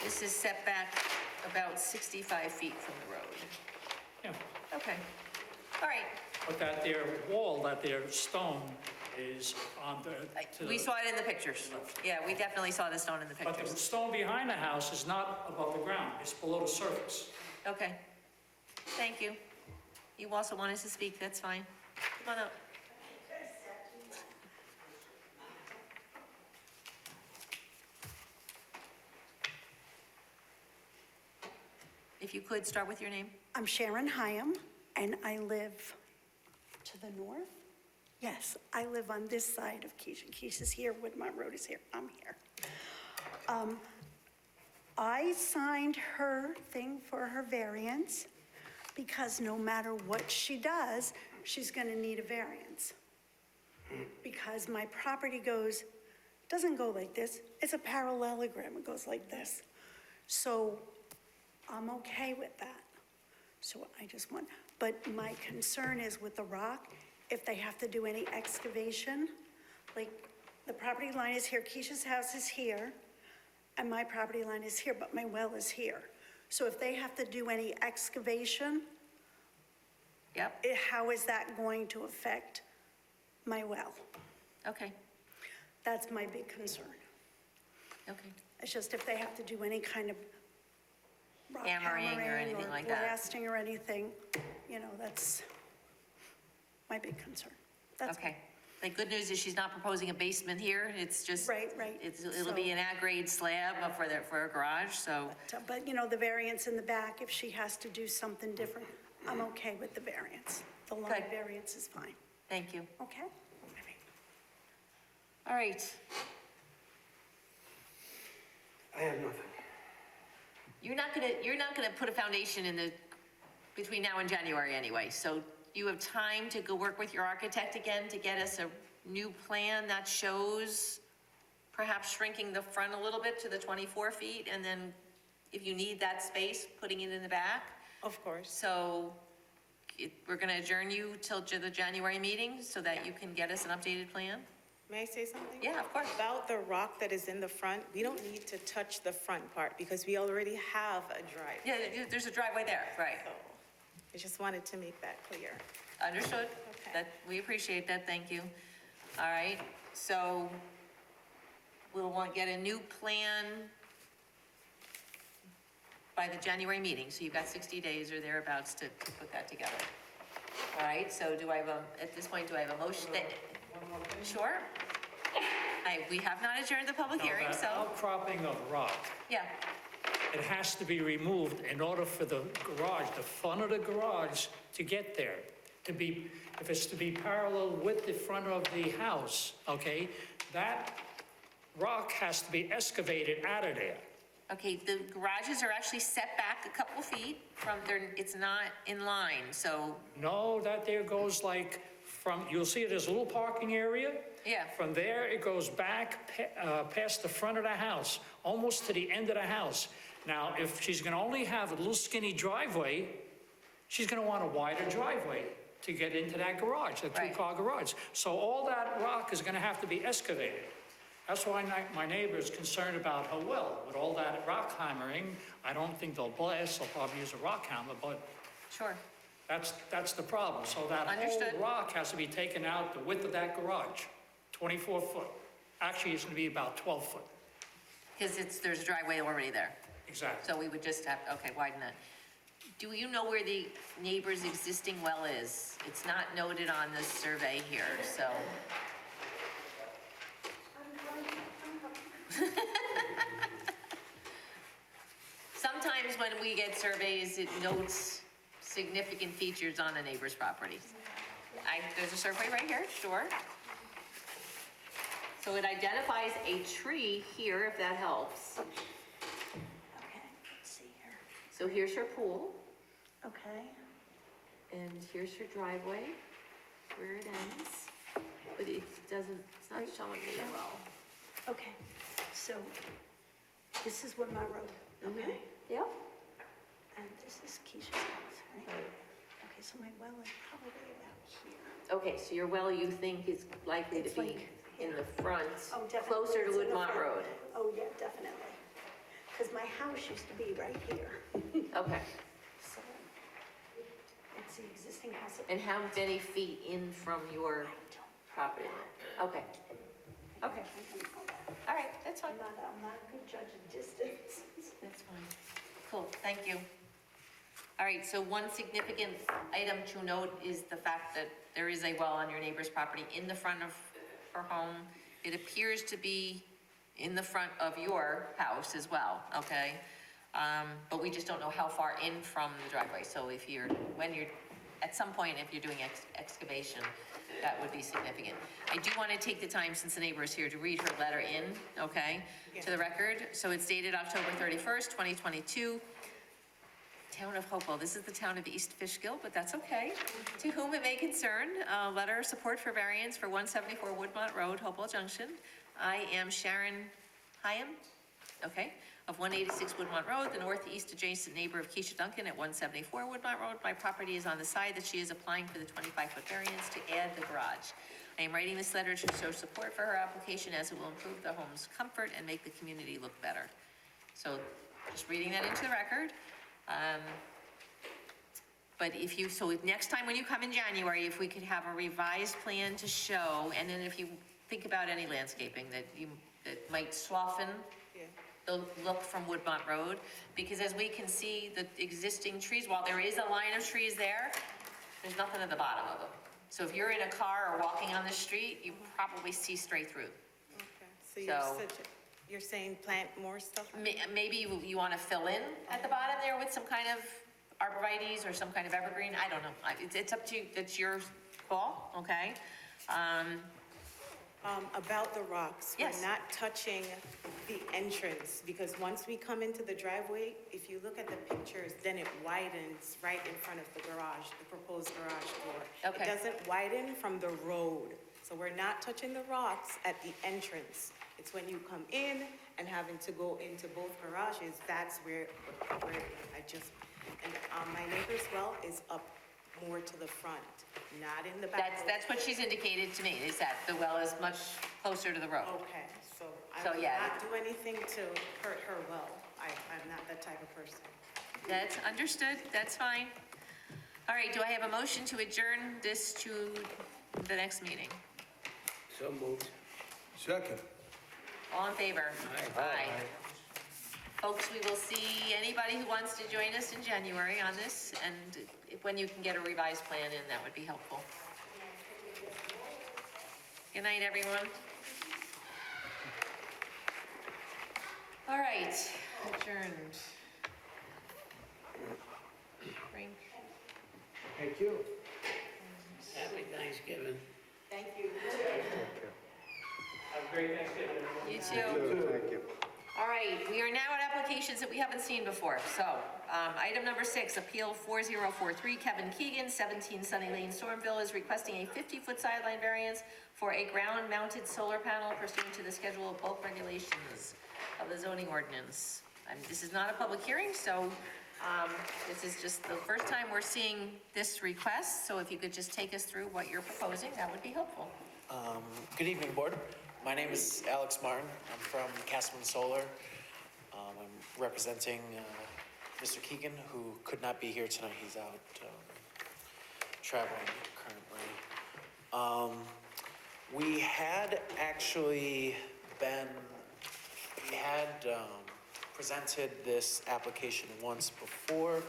This is set back about 65 feet from the road. Yeah. Okay. All right. But that their wall, that their stone is on the. We saw it in the pictures. Yeah, we definitely saw the stone in the But the pictures. stone behind the house is not above the ground, it's below the surface. Okay. Thank you. You also wanted to speak, that's fine. Come on up. If you could, start with your name. I'm Sharon Hyam, and I live to the north. Yes, I live on this side of Keisha. Keisha's here, Woodmont Road is here, I'm here. I signed her thing for her variance because no matter what she does, she's gonna need a variance. Because my property doesn't go like this, it's a parallelogram, it goes like this. So I'm okay with that. So I just want, but my concern is with the rock, if they have to do any excavation, like the property line is here, Keisha's house is here, and my property line is here, but my well is here. So if they have to do any excavation, Yep, how is that going to affect my well? okay, That's my big concern. okay. It's just if they have to do any kind of rock Hammering or anything like that. blasting or anything, that's my big concern. That's Okay. The good news is she's not proposing a basement here, it's just. Right. It'll be an at-grade slab for a garage, so, But, the variance in the back, if she has to do something different, I'm okay with the variance. The line Good. variance is fine, Thank you. okay? All right. I have nothing. You're not gonna put a foundation in between now and January anyway, so you have time to go work with your architect again to get us a new plan that shows perhaps shrinking the front a little bit to the 24 feet, and then if you need that space, putting it in the back. Of course. So we're gonna adjourn you till the January meeting so that you can get us an updated plan? May I say something? Yeah, of course. About the rock that is in the front, we don't need to touch the front part because we already have a drive. Yeah, there's a driveway there, right. So I just wanted to make that clear. Understood. Okay. That, we appreciate that, thank you. All right, so we'll want to get a new plan by the January meeting, so you've got 60 days or thereabouts to put that together. All right, so do I have at this point, do I have a motion that? Sure. We have not adjourned the public hearing, That so, outcropping of rock, yeah, it has to be removed in order for the garage, the front of the garage, to get there. To be, if it's to be parallel with the front of the house, okay, that rock has to be excavated out of there. okay, the garages are actually set back a couple feet from there, it's not in line, so, No, that there goes like from, you'll see there's a little parking area. yeah. From there, it goes back past the front of the house, almost to the end of the house. Now, if she's going to only have a little skinny driveway, she's going to want a wider driveway to get into that garage, that Right. two-car garage. So all that rock is going to have to be excavated. That's why my neighbor is concerned about her well. With all that rock hammering, I don't think they'll blast, they'll probably use a rock hammer, but Sure. that's the problem. So that Understood. whole rock has to be taken out the width of that garage, 24 foot. Actually, it's going to be about 12 foot. Because there's a driveway already there. Exactly. So we would just have, okay, widen that. Do you know where the neighbor's existing well is? It's not noted on this survey here, so. Sometimes when we get surveys, it notes significant features on a neighbor's property. There's a survey right here, sure. So it identifies a tree here, if that helps. Okay, let's see here. So here's her pool, Okay, and here's her driveway, where it ends. But it doesn't, it's not showing me well. okay. So this is Woodmont Road, okay? Yep. And this is Keisha's house, right? Okay, so my well is probably about here. Okay, so your well you think is likely to It's be like in the front, Oh, definitely. closer to It's in the Woodmont front. Road. Oh, yeah, definitely. Because my house used to be right here. Okay. So it's the existing house. And how many feet in from your property line? Okay. Okay, all right, that's fine. I'm not a good judge of distance. That's fine. Cool, thank you. All right, so one significant item to note is the fact that there is a well on your neighbor's property in the front of her home. It appears to be in the front of your house as well, okay? But we just don't know how far in from the driveway. So if you're, at some point, if you're doing excavation, that would be significant. I do want to take the time, since the neighbor is here, to read her letter in, okay, to the record. So it's dated October 31st, 2022. Town of Hopewell, this is the town of East Fishkill, but that's okay. To whom it may concern, letter of support for variance for 174 Woodmont Road, Hopewell Junction. I am Sharon Hyam, okay, of 186 Woodmont Road, the northeast adjacent neighbor of Keisha Duncan at 174 Woodmont Road. My property is on the side that she is applying for the 25-foot variance to add the garage. I am writing this letter to show support for her application as it will improve the home's comfort and make the community look better. So just reading that into the record. But if next time when you come in January, if we could have a revised plan to show, and then if you think about any landscaping that might soften the look from Woodmont Road, because as we can see, the existing trees, while there is a line of trees there, there's nothing at the bottom of them. So if you're in a car or walking on the street, you probably see straight through. Okay, So- you're saying plant more stuff? Maybe you want to fill in at the bottom there with some kind of arborvitae's or some kind of evergreen, I don't know. It's up to you, it's your call, okay? About the rocks. Yes. We're not touching the entrance, because once we come into the driveway, if you look at the pictures, then it widens right in front of the garage, the proposed garage door. Okay. It doesn't widen from the road, so we're not touching the rocks at the entrance. It's when you come in and having to go into both garages, that's where my neighbor's well is up more to the front, not in the back. That's what she's indicated to me, is that the well is much closer to the road. Okay, so I So, will yeah. not do anything to hurt her well. I'm not that type of person. That's understood, that's fine. All right, do I have a motion to adjourn this to the next meeting? So moved. Second. All in favor? Aye. Folks, we will see anybody who wants to join us in January on this, and when you can get a revised plan in, that would be helpful. Good night, everyone. All right, adjourned. Frank? Thank you. Happy Thanksgiving. Thank you. Have a great Thanksgiving, everyone. You too. Thank you. All right, we are now at applications that we haven't seen before. So, item number 6, Appeal 4043, Kevin Keegan, 17 Sunny Lane, Stormville, is requesting a 50-foot sideline variance for a ground-mounted solar panel pursuant to the schedule of bulk regulations of the zoning ordinance. This is not a public hearing, so this is just the first time we're seeing this request. So if you could just take us through what you're proposing, that would be helpful. Good evening, Board. My name is Alex Martin. I'm from Castleman Solar. I'm representing Mr. Keegan, who could not be here tonight. He's out traveling currently. We had actually presented this application once before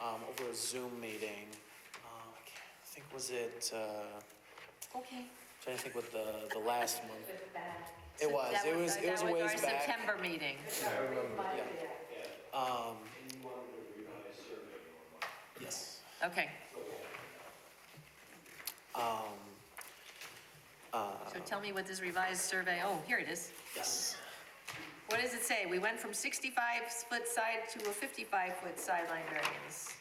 over a Zoom meeting. I think, was it... Okay. Trying to think what the last month. So It was that a ways That was our back. September meeting. Yes. Okay. So tell me what this revised survey, oh, here it is. Yes. What does it say? We went from 65-foot side to a 55-foot sideline variance.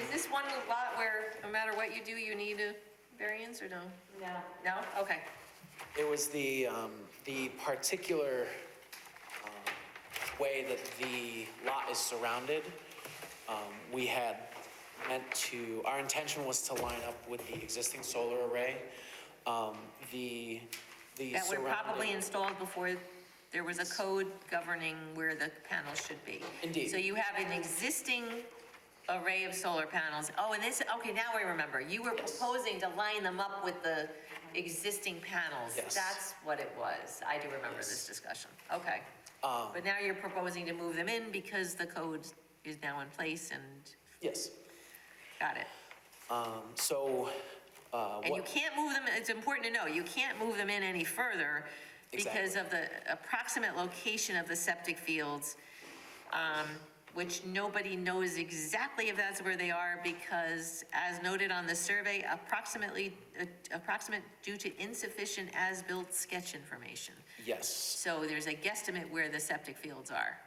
Is this one lot where no matter what you do, you need a variance or no? No. No? Okay. It was the particular way that the lot is surrounded. We had our intention was to line up with the existing solar array. The That were probably surrounding- installed before there was a code governing where the panels should be. Indeed. So you have an existing array of solar panels. Oh, and this, okay, now I remember. You were proposing to line them up with the existing panels. Yes. That's what it was. I do remember this discussion. Okay. But now you're proposing to move them in because the code is now in place and, Yes. got it. And you can't move them, it's important to know, you can't move them in any further because of the approximate location of the septic fields, which nobody knows exactly if that's where they are because, as noted on the survey, approximate due to insufficient as-built sketch information. Yes. So there's a guesstimate where the septic fields are.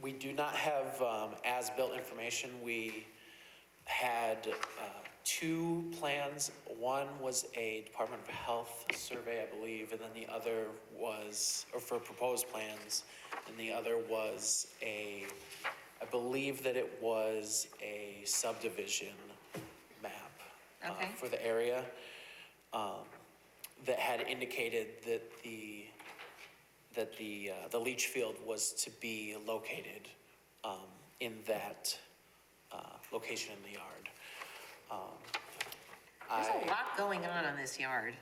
We do not have as-built information. We had two plans. One was a Department of Health survey, I believe, and then the other was, or for proposed plans, and the other was I believe that it was a subdivision map Okay. for the area that had indicated that the leach field was to be located in that location in the yard. There's a lot going on this yard.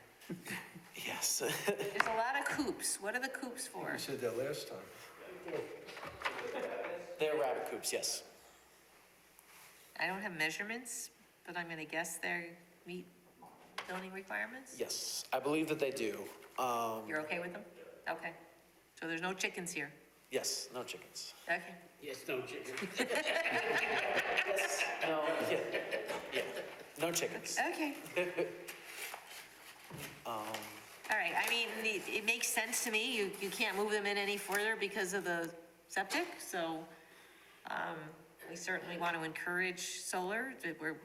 Yes. There's a lot of coops. What are the coops for? You said that last time. They're rabbit coops, yes. I don't have measurements, but I'm gonna guess they meet zoning requirements? Yes, I believe that they do. You're okay with them? Okay. So there's no chickens here? Yes, no chickens. Okay. Yes, no chicken. Yes, no, yeah, yeah, no chickens. Okay. All right, I mean, it makes sense to me. You can't move them in any further because of the septic, so we certainly want to encourage solar.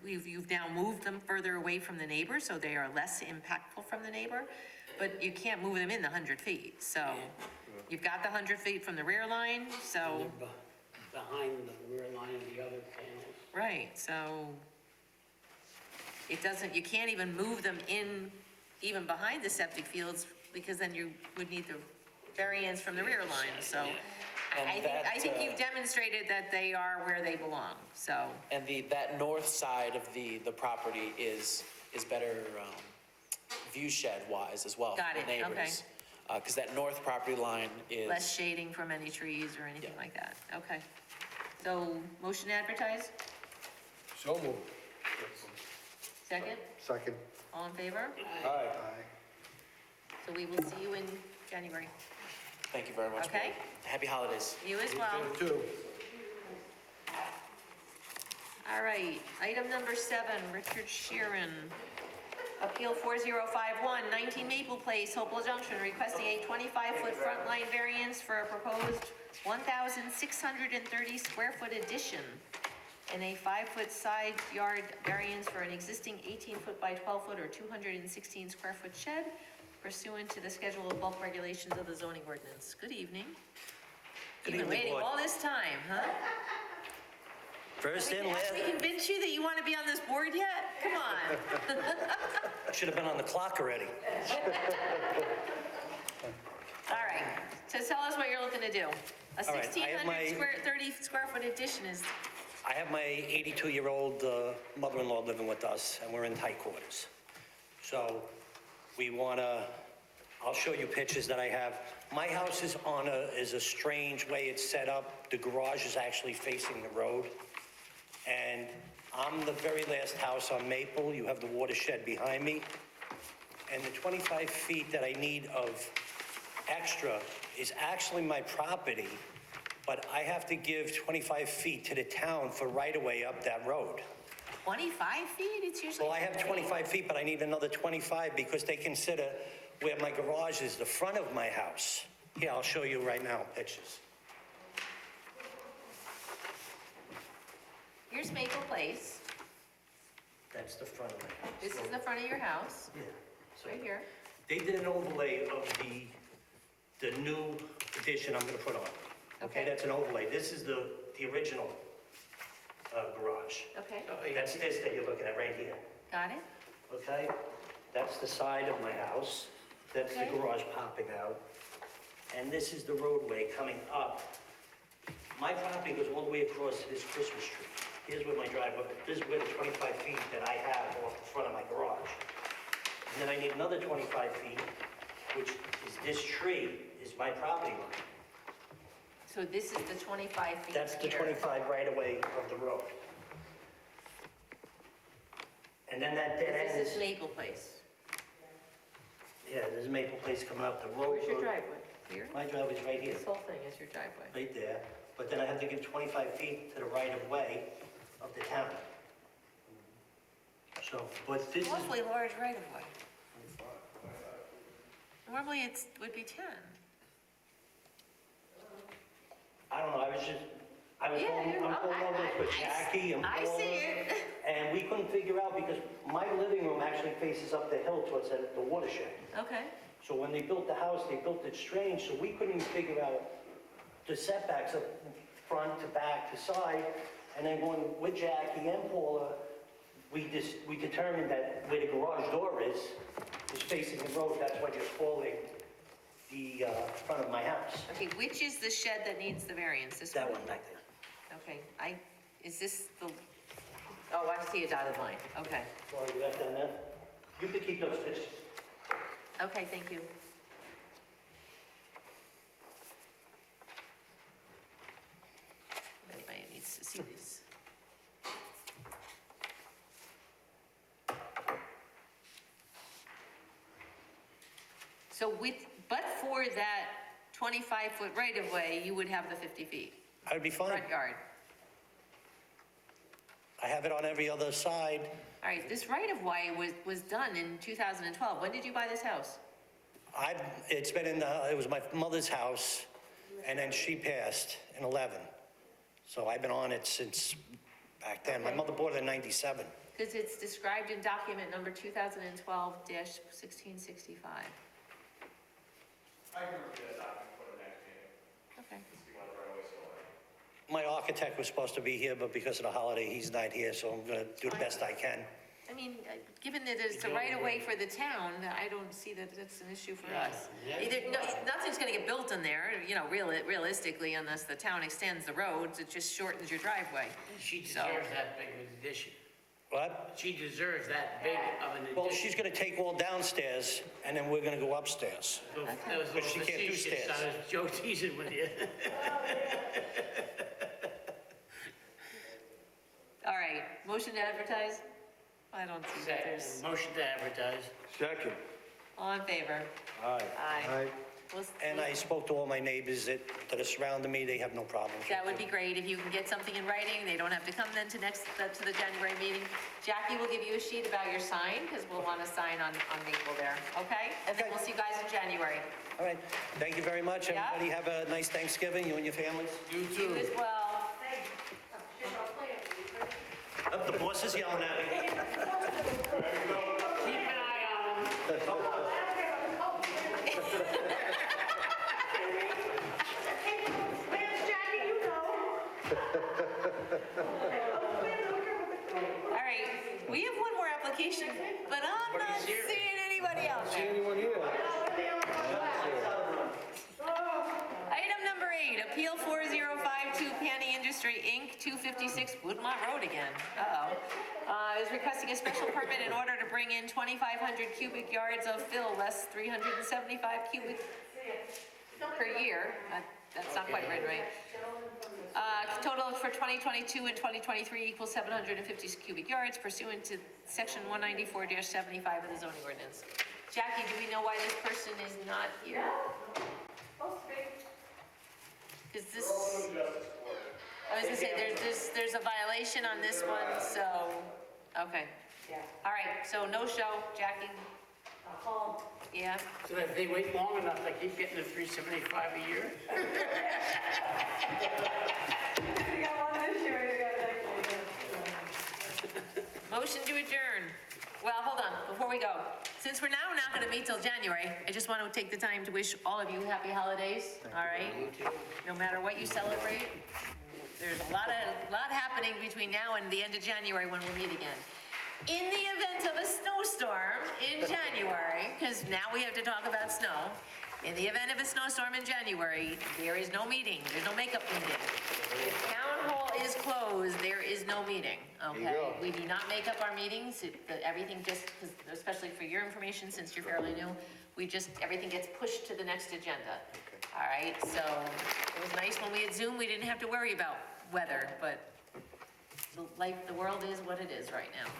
You've now moved them further away from the neighbor, so they are less impactful from the neighbor, but you can't move them in the 100 feet. So you've got the 100 feet from the rear line, so, Behind the rear line of the other panels. right, so it doesn't, you can't even move them in even behind the septic fields, because then you would need the variance from the rear line, so. And I think that, you've demonstrated that they are where they belong, so. And that north side of the property is better view shed wise as well Got for the it, okay. neighbors. Because that north property line is. Less shading from any trees or anything Yeah. like that, okay. So, motion to advertise, So moved. second, Second. all in favor? Aye. So we will see you in January, Thank you very much. okay? Happy holidays. You as well. You too. All right, item number 7, Richard Sheeran. Appeal 4051, 19 Maple Place, Hopewell Junction, requesting a 25-foot front line variance for a proposed 1,630 square foot addition and a 5-foot side yard variance for an existing 18-foot by 12-foot or 216 square foot shed pursuant to the schedule of bulk regulations of the zoning ordinance. Good evening. You've been waiting all this time, huh? First in, Have last, we convinced you that you want to be on this board yet? Come on. should have been on the clock already. All right, so tell us what you're looking to do. A All right, I have 1,630 square foot addition is, I have my 82-year-old mother-in-law living with us, and we're in tight quarters. So we want to, I'll show you pictures that I have. My house is a strange way it's set up. The garage is actually facing the road. And I'm the very last house on Maple. You have the watershed behind me. And the 25 feet that I need of extra is actually my property, but I have to give 25 feet to the town for right-of-way up that road. 25 feet? It's usually. Well, I have 25 feet, but I need another 25 because they consider where my garage is the front of my house. Here, I'll show you right now pictures. Here's Maple Place. That's the front of my house. This is the front of your house, Yeah. So right here. they did an overlay of the new addition I'm gonna put on. Okay. That's an overlay. This is the original garage. Okay, That's this that you're looking at right here, got it? okay? That's the side of my house. That's the Okay. garage popping out. And this is the roadway coming up. My property goes all the way across to this Christmas tree. Here's where my driveway, this is where the 25 feet that I have off the front of my garage. And then I need another 25 feet, which is this tree, is my property line. So this is the 25 feet That's the here. 25 right away of the road. And then that dead This end is is, Maple Place. yeah, there's Maple Place coming up the road. Where's your driveway? Here? My driveway's right here, This whole thing is your driveway. right there. But then I have to give 25 feet to the right of way of the town. So, but this is, Awfully large right of way. Normally it's, would be 10. I don't know, I was Yeah, going, I'm going over this with Jackie and I Paula. see it. And we couldn't figure out because my living room actually faces up the hill towards the watershed. Okay, So when they built the house, they built it strange, so we couldn't even figure out the setbacks of front to back to side. And then going with Jackie and Paula, we determined that where the garage door is facing the road, that's what you're calling the front of my house. okay, which is the shed that needs the variance? This That one? one back there. Okay, is this the, oh, I see a dotted line, okay. Well, you got that now? You can keep those pictures. Okay, thank you. If anybody needs to see these. So but for that 25-foot right-of-way, you would have the 50 feet, I'd be fine. front yard. I have it on every other side. All right, this right-of-way was done in 2012. When did you buy this house? It's been it was my mother's house, and then she passed in 11. So I've been on it since back then. My mother bought it in 97. Because it's described in document number 2012-1665. I can review that document for the next meeting, Okay. see what the right of way still is. My architect was supposed to be here, but because of the holiday, he's not here, so I'm gonna do the best I can. I mean, given that it's a right-of-way for the town, I don't see that it's an issue for us. Nothing's gonna get built in there, you know, realistically, unless the town extends the roads, it just shortens your driveway. She deserves that big of an addition. What? She deserves that big of an addition. Well, she's gonna take all downstairs, and then we're gonna go upstairs. That was a But she little can't do facetious. stairs. I was Joe teasing with you. All right, motion to advertise? I don't see that there's, Motion to advertise. Second. all in favor? Aye. Aye. We'll- And I spoke to all my neighbors that are surrounding me, they have no problem. That would be great, if you can get something in writing, they don't have to come then to the January meeting. Jackie will give you a sheet about your sign, because we'll want to sign on Maple there, okay? And then we'll see you guys in January. All right, thank you very much. Yeah. Everybody have a nice Thanksgiving, you and your families. You You too. as well. Oh, the boss is yelling at me. Keep an eye on him. All right, we have one more application, but I'm not seeing anybody out See there. anyone here? Item number 8, Appeal 4052 Panny Industry, Inc., 256 Woodmont Road again. Uh-oh. Is requesting a special permit in order to bring in 2,500 cubic yards of fill, less 375 cubic per year. That's not quite written right. Total for 2022 and 2023 equals 750 cubic yards pursuant to section 194-75 of the zoning ordinance. Jackie, do we know why this person is not here? Is this? I was gonna say, there's a violation on this one, so, okay. All right, so no show, Jackie. Yeah, So that if they wait long enough, they keep getting the 375 a year? motion to adjourn. Well, hold on, before we go. Since we're now not gonna meet till January, I just want to take the time to wish all of you happy holidays, all right? No matter what you celebrate, there's a lot happening between now and the end of January when we'll meet again. In the event of a snowstorm in January, because now we have to talk about snow, in the event of a snowstorm in January, there is no meeting, there's no makeup meeting. If town hall is closed, there is no meeting, okay? We do not make up our meetings, everything just, 'cause especially for your information, since you're fairly new, everything gets pushed to the next agenda. All right, so it was nice when we had Zoom, we didn't have to worry about weather, but the world is what it is right now.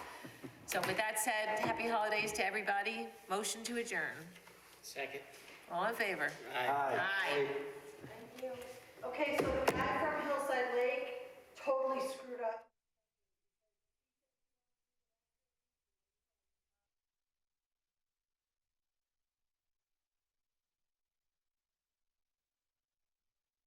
So with that said, happy holidays to everybody. Motion to adjourn. Second. All in favor? Aye. Aye. Okay, so the guy from Hillside Lake totally screwed up.